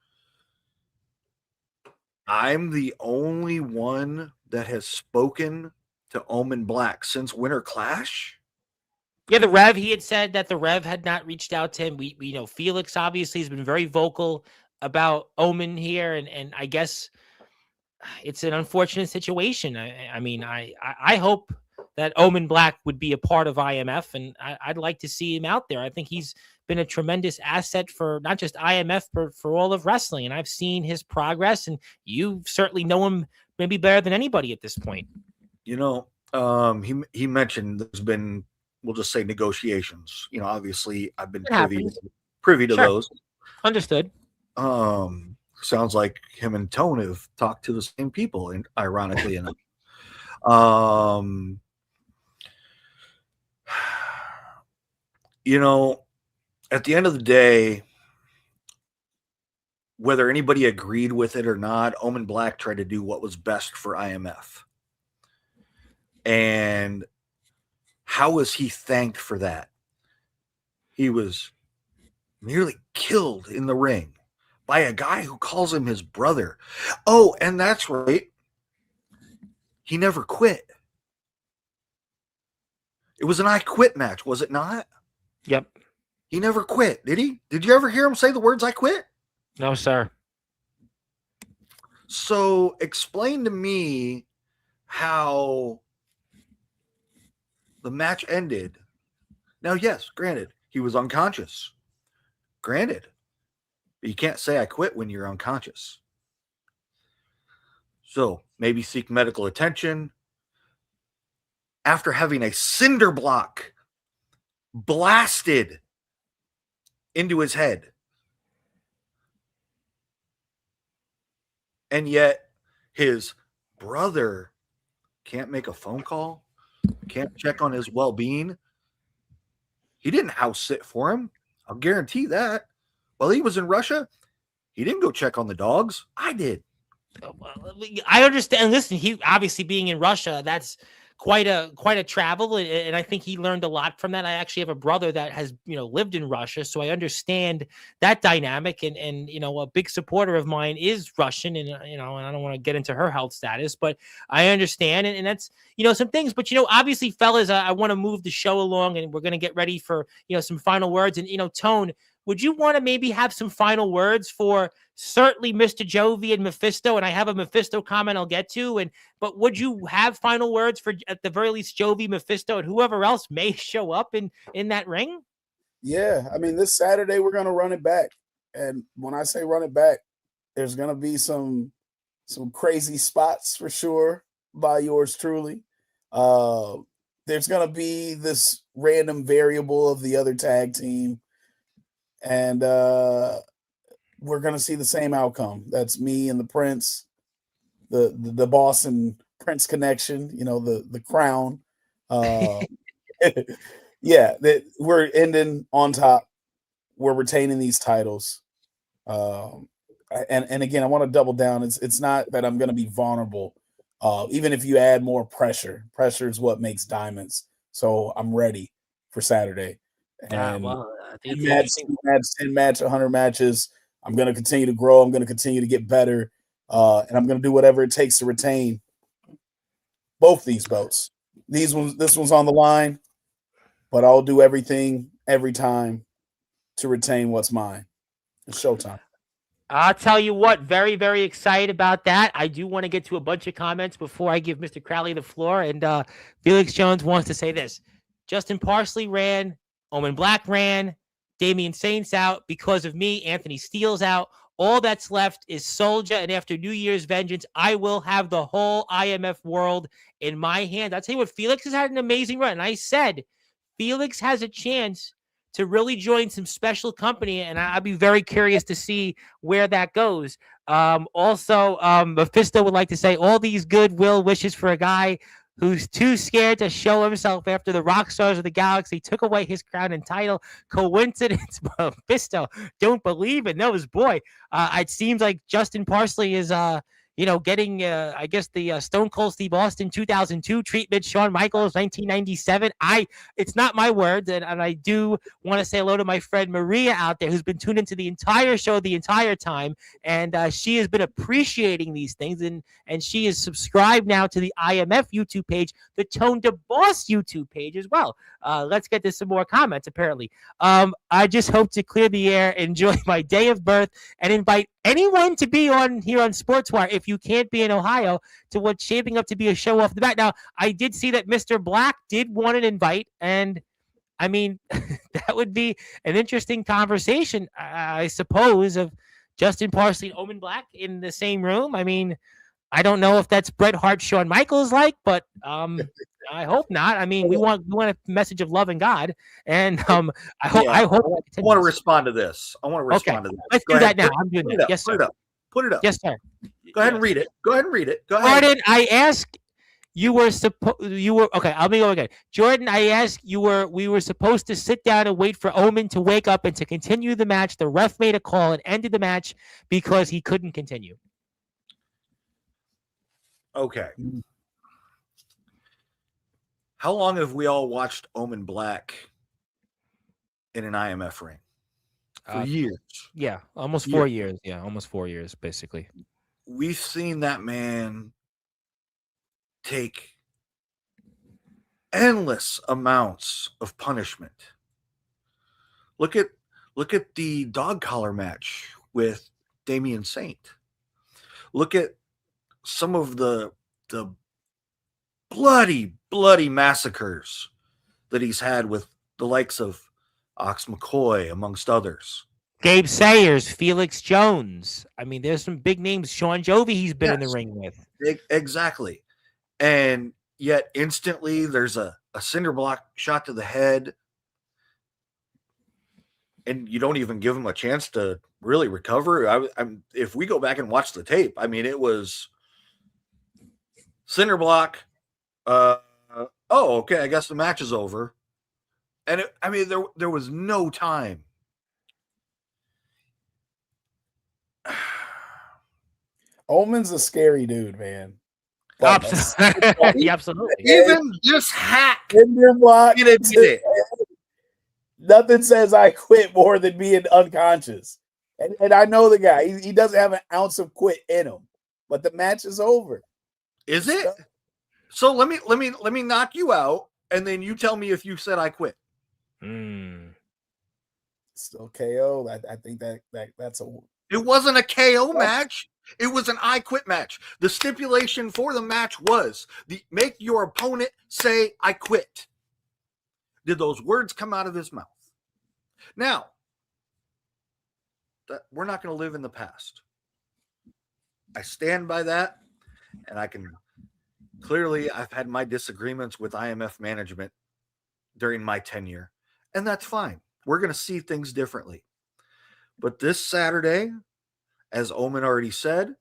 I'm the only one that has spoken to Omen Black since Winter Clash. Yeah, the Rev, he had said that the Rev had not reached out to him. We know Felix obviously has been very vocal about Omen here, and I guess it's an unfortunate situation. I mean, I hope that Omen Black would be a part of IMF, and I'd like to see him out there. I think he's been a tremendous asset for not just IMF, but for all of wrestling, and I've seen his progress, and you certainly know him maybe better than anybody at this point. He mentioned there's been, we'll just say, negotiations. Obviously I've been privy to those. Understood. Sounds like him and Tone have talked to the same people, and ironically enough. At the end of the day, whether anybody agreed with it or not, Omen Black tried to do what was best for IMF. And how was he thanked for that? He was nearly killed in the ring by a guy who calls him his brother. Oh, and that's right. He never quit. It was an I quit match, was it not? Yep. He never quit, did he? Did you ever hear him say the words I quit? No, sir. So explain to me how the match ended. Now, yes, granted, he was unconscious. Granted. But you can't say I quit when you're unconscious. So maybe seek medical attention. After having a cinder block blasted into his head. And yet his brother can't make a phone call, can't check on his well-being. He didn't house sit for him. I'll guarantee that. While he was in Russia, he didn't go check on the dogs. I did. I understand. Listen, he obviously being in Russia, that's quite a travel, and I think he learned a lot from that. I actually have a brother that has lived in Russia, so I understand that dynamic. And a big supporter of mine is Russian, and and I don't want to get into her health status, but I understand, and that's some things. But obviously, fellas, I want to move the show along, and we're gonna get ready for some final words. And Tone, would you want to maybe have some final words for certainly Mr. Jovi and Mephisto? And I have a Mephisto comment I'll get to. But would you have final words for, at the very least, Jovi, Mephisto, and whoever else may show up in that ring? Yeah, I mean, this Saturday we're gonna run it back, and when I say run it back, there's gonna be some crazy spots for sure by yours truly. There's gonna be this random variable of the other tag team. And we're gonna see the same outcome. That's me and the Prince, the boss and Prince connection. The crown. Yeah, that we're ending on top. We're retaining these titles. And again, I want to double down. It's not that I'm gonna be vulnerable. Even if you add more pressure is what makes diamonds. So I'm ready for Saturday. And I think 10 match, 100 matches. I'm going to continue to grow. I'm going to continue to get better. And I'm going to do whatever it takes to retain both these belts. This one's on the line, but I'll do everything every time to retain what's mine. It's showtime. I'll tell you what, very, very excited about that. I do want to get to a bunch of comments before I give Mr. Crowley the floor. And Felix Jones wants to say this. Justin Parsley ran. Omen Black ran, Damian Saint's out because of me. Anthony Steele's out. All that's left is Soldier, and after New Year's vengeance, I will have the whole IMF world in my hand. I'll tell you what, Felix has had an amazing run, and I said Felix has a chance to really join some special company, and I'll be very curious to see where that goes. Also, Mephisto would like to say all these goodwill wishes for a guy who's too scared to show himself after the rock stars of the galaxy took away his crown and title. Coincidence? Mephisto, don't believe in those. Boy, it seems like Justin Parsley is getting, I guess, the Stone Cold Steve Austin 2002 treatment, Shawn Michaels 1997. It's not my words, and I do want to say hello to my friend Maria out there, who's been tuned into the entire show the entire time, and she has been appreciating these things, and she is subscribed now to the IMF YouTube page, the Tone to Boss YouTube page as well. Let's get to some more comments, apparently. I just hope to clear the air, enjoy my day of birth, and invite anyone to be on here on Sportswire if you can't be in Ohio to what's shaping up to be a show off the bat. Now, I did see that Mr. Black did want an invite, and I mean, that would be an interesting conversation, I suppose, of Justin Parsley and Omen Black in the same room. I mean, I don't know if that's Bret Hart, Shawn Michaels like, but I hope not. I mean, we want a message of love and God, and I hope. I want to respond to this. Okay, let's do that now. I'm doing that. Yes, sir. Put it up. Yes, sir. Go ahead and read it. Go ahead. Jordan, I asked you were okay. Let me go again. Jordan, I asked we were supposed to sit down and wait for Omen to wake up and to continue the match. The ref made a call and ended the match because he couldn't continue. Okay. How long have we all watched Omen Black in an IMF ring? For years. Yeah, almost 4 years. Yeah, almost 4 years, basically. We've seen that man take endless amounts of punishment. Look at the dog collar match with Damian Saint. Look at some of the bloody massacres that he's had with the likes of Ox McCoy, amongst others. Gabe Sayers, Felix Jones. I mean, there's some big names. Sean Jovi, he's been in the Yes. ring with. Exactly. And yet instantly there's a cinder block shot to the head. And you don't even give him a chance to really recover. If we go back and watch the tape, I mean, it was cinder block. Okay, I guess the match is over. And there was no time. Omen's a scary dude, man. Absolutely. Absolutely. Even just hack. Cinder block. Get it. Nothing says I quit more than being unconscious. And I know the guy. He doesn't have an ounce of quit in him. But the match is over. Is it? So let me knock you out, and then you tell me if you said I quit. Still KO. I think that's a. It wasn't a KO match. It was an I quit match. The stipulation for the match was make your opponent say I quit. Did those words come out of his mouth? Now, we're not going to live in the past. I stand by that, and I've had my disagreements with IMF management during my tenure, and that's fine. We're going to see things differently. But this Saturday, as Omen already said,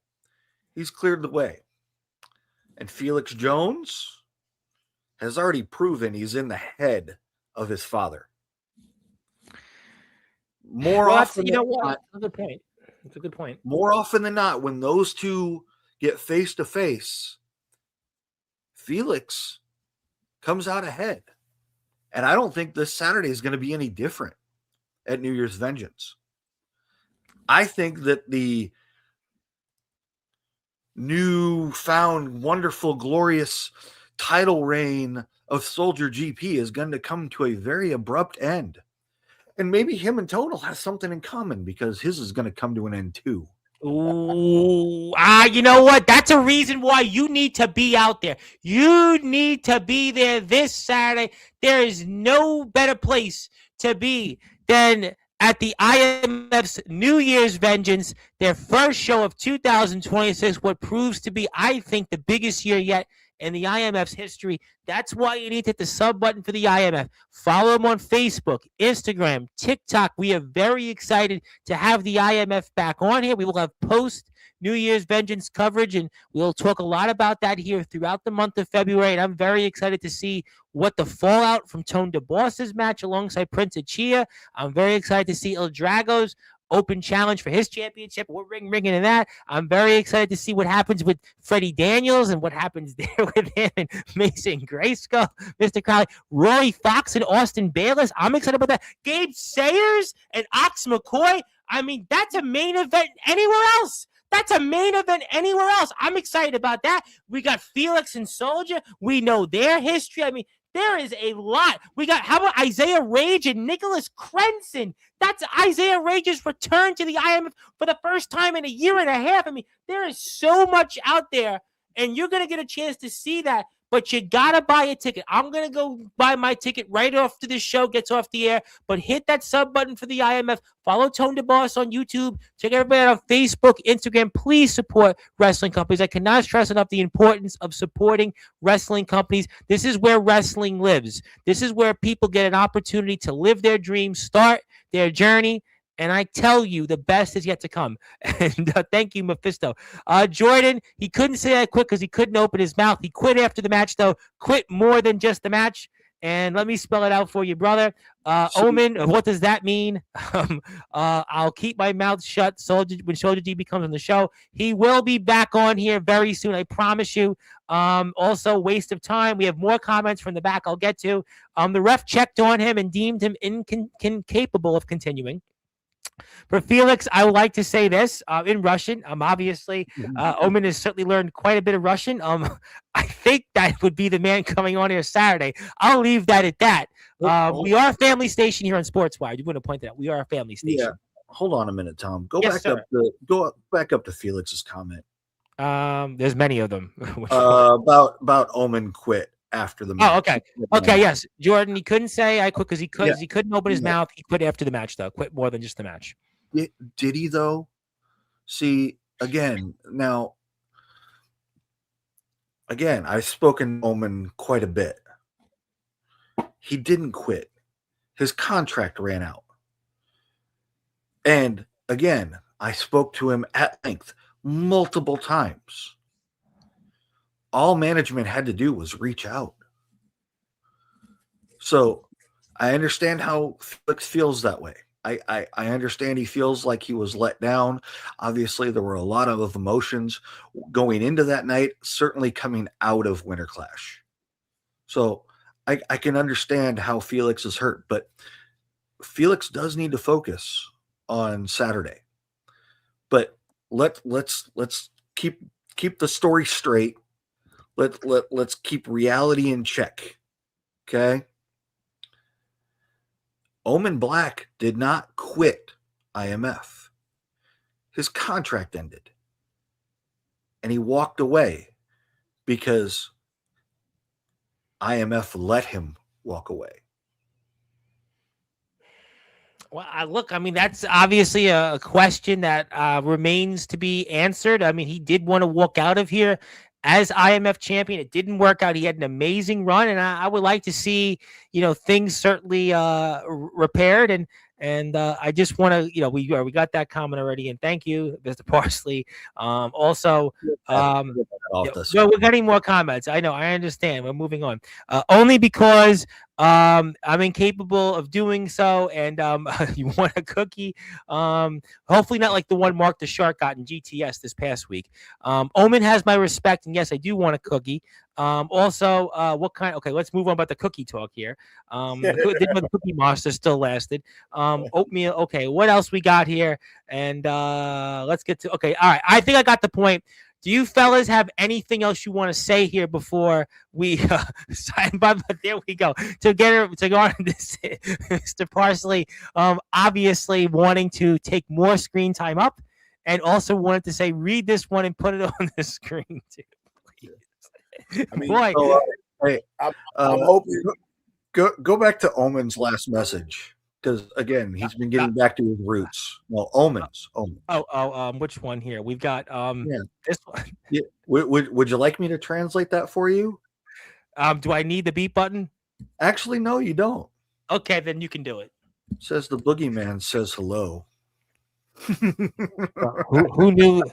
he's cleared the way. And Felix Jones has already proven he's in the head of his father. That's a good point. That's a good point. More often than not, when those two get face to face, Felix comes out ahead. And I don't think this Saturday is going to be any different at New Year's Vengeance. I think that the newfound, wonderful, glorious title reign of Soldier GP is going to come to a very abrupt end. And maybe him and Total have something in common because his is going to come to an end too. Ooh, you know what? That's a reason why you need to be out there. You need to be there this Saturday. There is no better place to be than at the IMF's New Year's Vengeance, their first show of 2026, what proves to be, I think, the biggest year yet in the IMF's history. That's why you need to hit the sub button for the IMF. Follow them on Facebook, Instagram, TikTok. We are very excited to have the IMF back on here. We will have post New Year's Vengeance coverage, and we'll talk a lot about that here throughout the month of February. And I'm very excited to see what the fallout from Tone DeBoss's match alongside Prince Achia. I'm very excited to see El Drago's open challenge for his championship. We're ringing in that. I'm very excited to see what happens with Freddie Daniels and what happens there with him and Mason Grayskull, Mr. Crowley, Roy Fox and Austin Bayless. I'm excited about that. Gabe Sayers and Ox McCoy. I mean, that's a main event anywhere else. That's a main event anywhere else. I'm excited about that. We got Felix and Soldier. We know their history. I mean, there is a lot. We got, how about Isaiah Rage and Nicholas Crenson? That's Isaiah Rage's return to the IMF for the first time in a year and a half. I mean, there is so much out there, and you're going to get a chance to see that, but you got to buy a ticket. I'm going to go buy my ticket right after this show gets off the air, but hit that sub button for the IMF. Follow Tone DeBoss on YouTube. Check everybody out on Facebook, Instagram. Please support wrestling companies. I cannot stress enough the importance of supporting wrestling companies. This is where wrestling lives. This is where people get an opportunity to live their dreams, start their journey. And I tell you, the best is yet to come. And thank you, Mephisto. Jordan, he couldn't say I quit because he couldn't open his mouth. He quit after the match, though. Quit more than just the match. And let me spell it out for you, brother. Omen, what does that mean? I'll keep my mouth shut when Soldier G comes on the show. He will be back on here very soon, I promise you. Also, waste of time. We have more comments from the back I'll get to. The ref checked on him and deemed him incapable of continuing. For Felix, I would like to say this in Russian. Obviously, Omen has certainly learned quite a bit of Russian. I think that would be the man coming on here Saturday. I'll leave that at that. We are a family station here on Sportswire. You want to point that out. We are a family station. Yeah. Hold on a minute, Tom. Go back up to Felix's comment. There's many of them. about Omen quit after the match. Oh, okay. Okay, yes. Jordan, he couldn't say I quit because he couldn't open his mouth. He quit after the match, though. Quit more than just the match. Did he though? See, again, I've spoken to Omen quite a bit. He didn't quit. His contract ran out. And again, I spoke to him at length multiple times. All management had to do was reach out. So I understand how Felix feels that way. I understand he feels like he was let down. Obviously, there were a lot of emotions going into that night, certainly coming out of Winter Clash. So I can understand how Felix is hurt, but Felix does need to focus on Saturday. But let's keep the story straight. Let's keep reality in check. Okay? Omen Black did not quit IMF. His contract ended. And he walked away because IMF let him walk away. Well, look, I mean, that's obviously a question that remains to be answered. I mean, he did want to walk out of here as IMF champion. It didn't work out. He had an amazing run, and I would like to see, things certainly repaired. And I just want to, we got that comment already, and thank you, Mr. Parsley. Also, we're getting more comments. I know, I understand. We're moving on. Only because I'm incapable of doing so, and you want a cookie? Hopefully not like the one Mark the Shark got in GTS this past week. Omen has my respect, and yes, I do want a cookie. Also, what kind? Okay, let's move on about the cookie talk here. The Cookie Monster still lasted. Oatmeal. Okay, what else we got here? And let's get to. Okay, all right. I think I got the point. Do you fellas have anything else you want to say here before we sign? But there we go. To go on this, Mr. Parsley, obviously wanting to take more screen time up, and also wanted to say, read this one and put it on the screen too. Please. I mean, boy, I'm hoping. Go back to Omen's last message. Because again, he's been getting back to his roots. Well, Omens. Which one here? We've got this one. Yeah. Would you like me to translate that for you? Do I need the beep button? Actually, no, you don't. Okay, then you can do it. Says the boogeyman says hello. Who knew?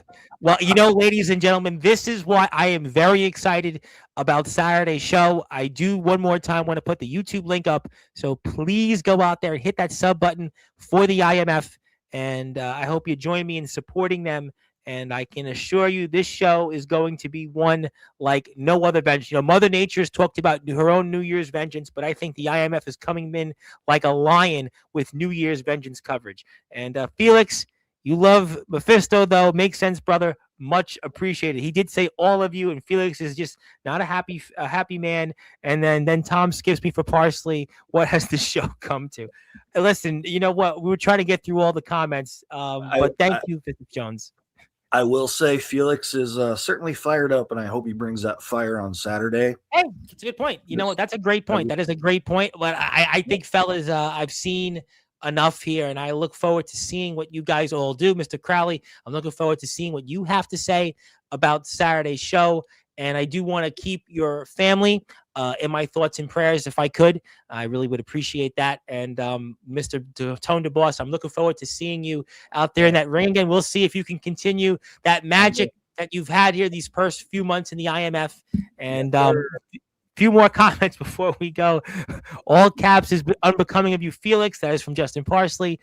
Well, ladies and gentlemen, this is why I am very excited about Saturday's show. I do one more time want to put the YouTube link up, so please go out there and hit that sub button for the IMF, and I hope you join me in supporting them. And I can assure you, this show is going to be one like no other vengeance. Mother Nature has talked about her own New Year's vengeance, but I think the IMF is coming in like a lion with New Year's vengeance coverage. And Felix, you love Mephisto, though. Makes sense, brother. Much appreciated. He did say all of you, and Felix is just not a happy man. And then Tom skips me for Parsley. What has this show come to? Listen, you know what? We were trying to get through all the comments, but thank you, Mr. Jones. I will say Felix is certainly fired up, and I hope he brings that fire on Saturday. Hey, it's a good point. You know what? That's a great point. That is a great point. But I think, fellas, I've seen enough here, and I look forward to seeing what you guys all do. Mr. Crowley, I'm looking forward to seeing what you have to say about Saturday's show. And I do want to keep your family in my thoughts and prayers if I could. I really would appreciate that. And Mr. Tone DeBoss, I'm looking forward to seeing you out there in that ring again. We'll see if you can continue that magic that you've had here these first few months in the IMF. And few more comments before we go. All caps is unbecoming of you, Felix. That is from Justin Parsley.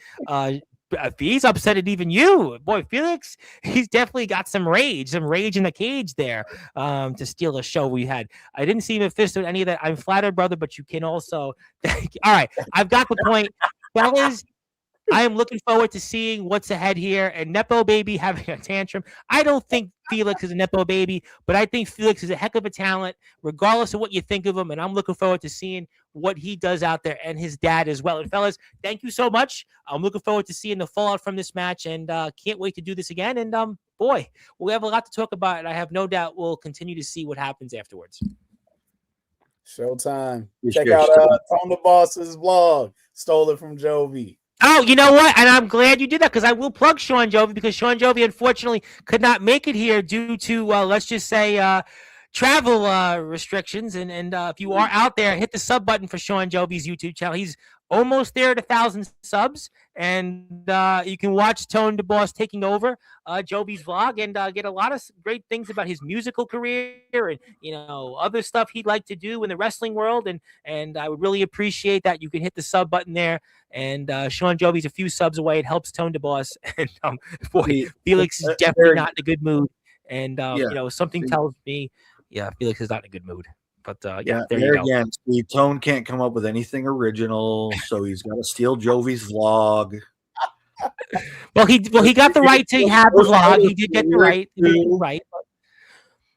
He's upset at even you, boy. Felix, he's definitely got some rage in the cage there to steal a show we had. I didn't see Mephisto any of that. I'm flattered, brother, but you can also thank you. All right, I've got the point, fellas. I am looking forward to seeing what's ahead here. And Nepo Baby having a tantrum. I don't think Felix is a Nepo Baby, but I think Felix is a heck of a talent, regardless of what you think of him. And I'm looking forward to seeing what he does out there, and his dad as well. And fellas, thank you so much. I'm looking forward to seeing the fallout from this match, and can't wait to do this again. And boy, we have a lot to talk about, and I have no doubt we'll continue to see what happens afterwards. Showtime. Check out Tone the Boss's vlog. Stole it from Jovi. Oh, you know what? And I'm glad you did that because I will plug Sean Jovi because Sean Jovi unfortunately could not make it here due to let's just say travel restrictions. And if you are out there, hit the sub button for Sean Jovi's YouTube channel. He's almost there at 1,000 subs, and you can watch Tone DeBoss taking over Jovi's vlog and get a lot of great things about his musical career and other stuff he'd like to do in the wrestling world. And I would really appreciate that. You can hit the sub button there. And Sean Jovi's a few subs away. It helps Tone DeBoss. And boy, Felix is definitely not in a good mood. And something tells me, Felix is not in a good mood. But there you go. Again, Steve, Tone can't come up with anything original, so he's got to steal Jovi's vlog. Well, he got the right to have the vlog. He did get the right.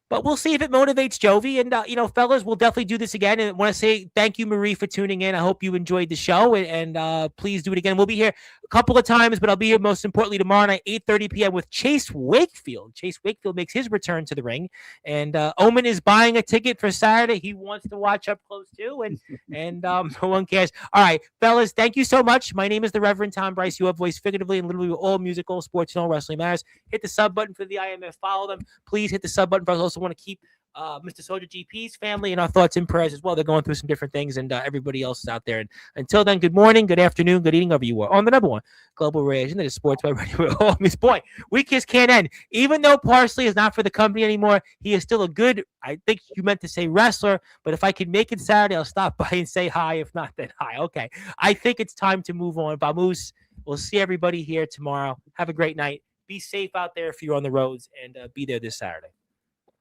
But we'll see if it motivates Jovi. And, fellas, we'll definitely do this again. And I want to say thank you, Marie, for tuning in. I hope you enjoyed the show. And please do it again. We'll be here a couple of times, but I'll be here most importantly tomorrow night, 8:30 p.m. with Chase Wakefield. Chase Wakefield makes his return to the ring. And Omen is buying a ticket for Saturday. He wants to watch up close, too. And no one cares. All right, fellas, thank you so much. My name is the Reverend Tom Bryce. You have voiced figuratively and literally all musical, sports, and all wrestling matters. Hit the sub button for the IMF. Follow them. Please hit the sub button for us. Also want to keep Mr. Soldier GP's family and our thoughts and prayers as well. They're going through some different things, and everybody else is out there. And until then, good morning, good afternoon, good evening, wherever you are on the number one global radio that is Sportzwire Radio. Oh, Miss Boy, we just can't end. Even though Parsley is not for the company anymore, he is still a good, I think you meant to say wrestler, but if I can make it Saturday, I'll stop by and say hi. If not, then hi. Okay. I think it's time to move on. Vamoose, we'll see everybody here tomorrow. Have a great night. Be safe out there if you're on the roads, and be there this Saturday.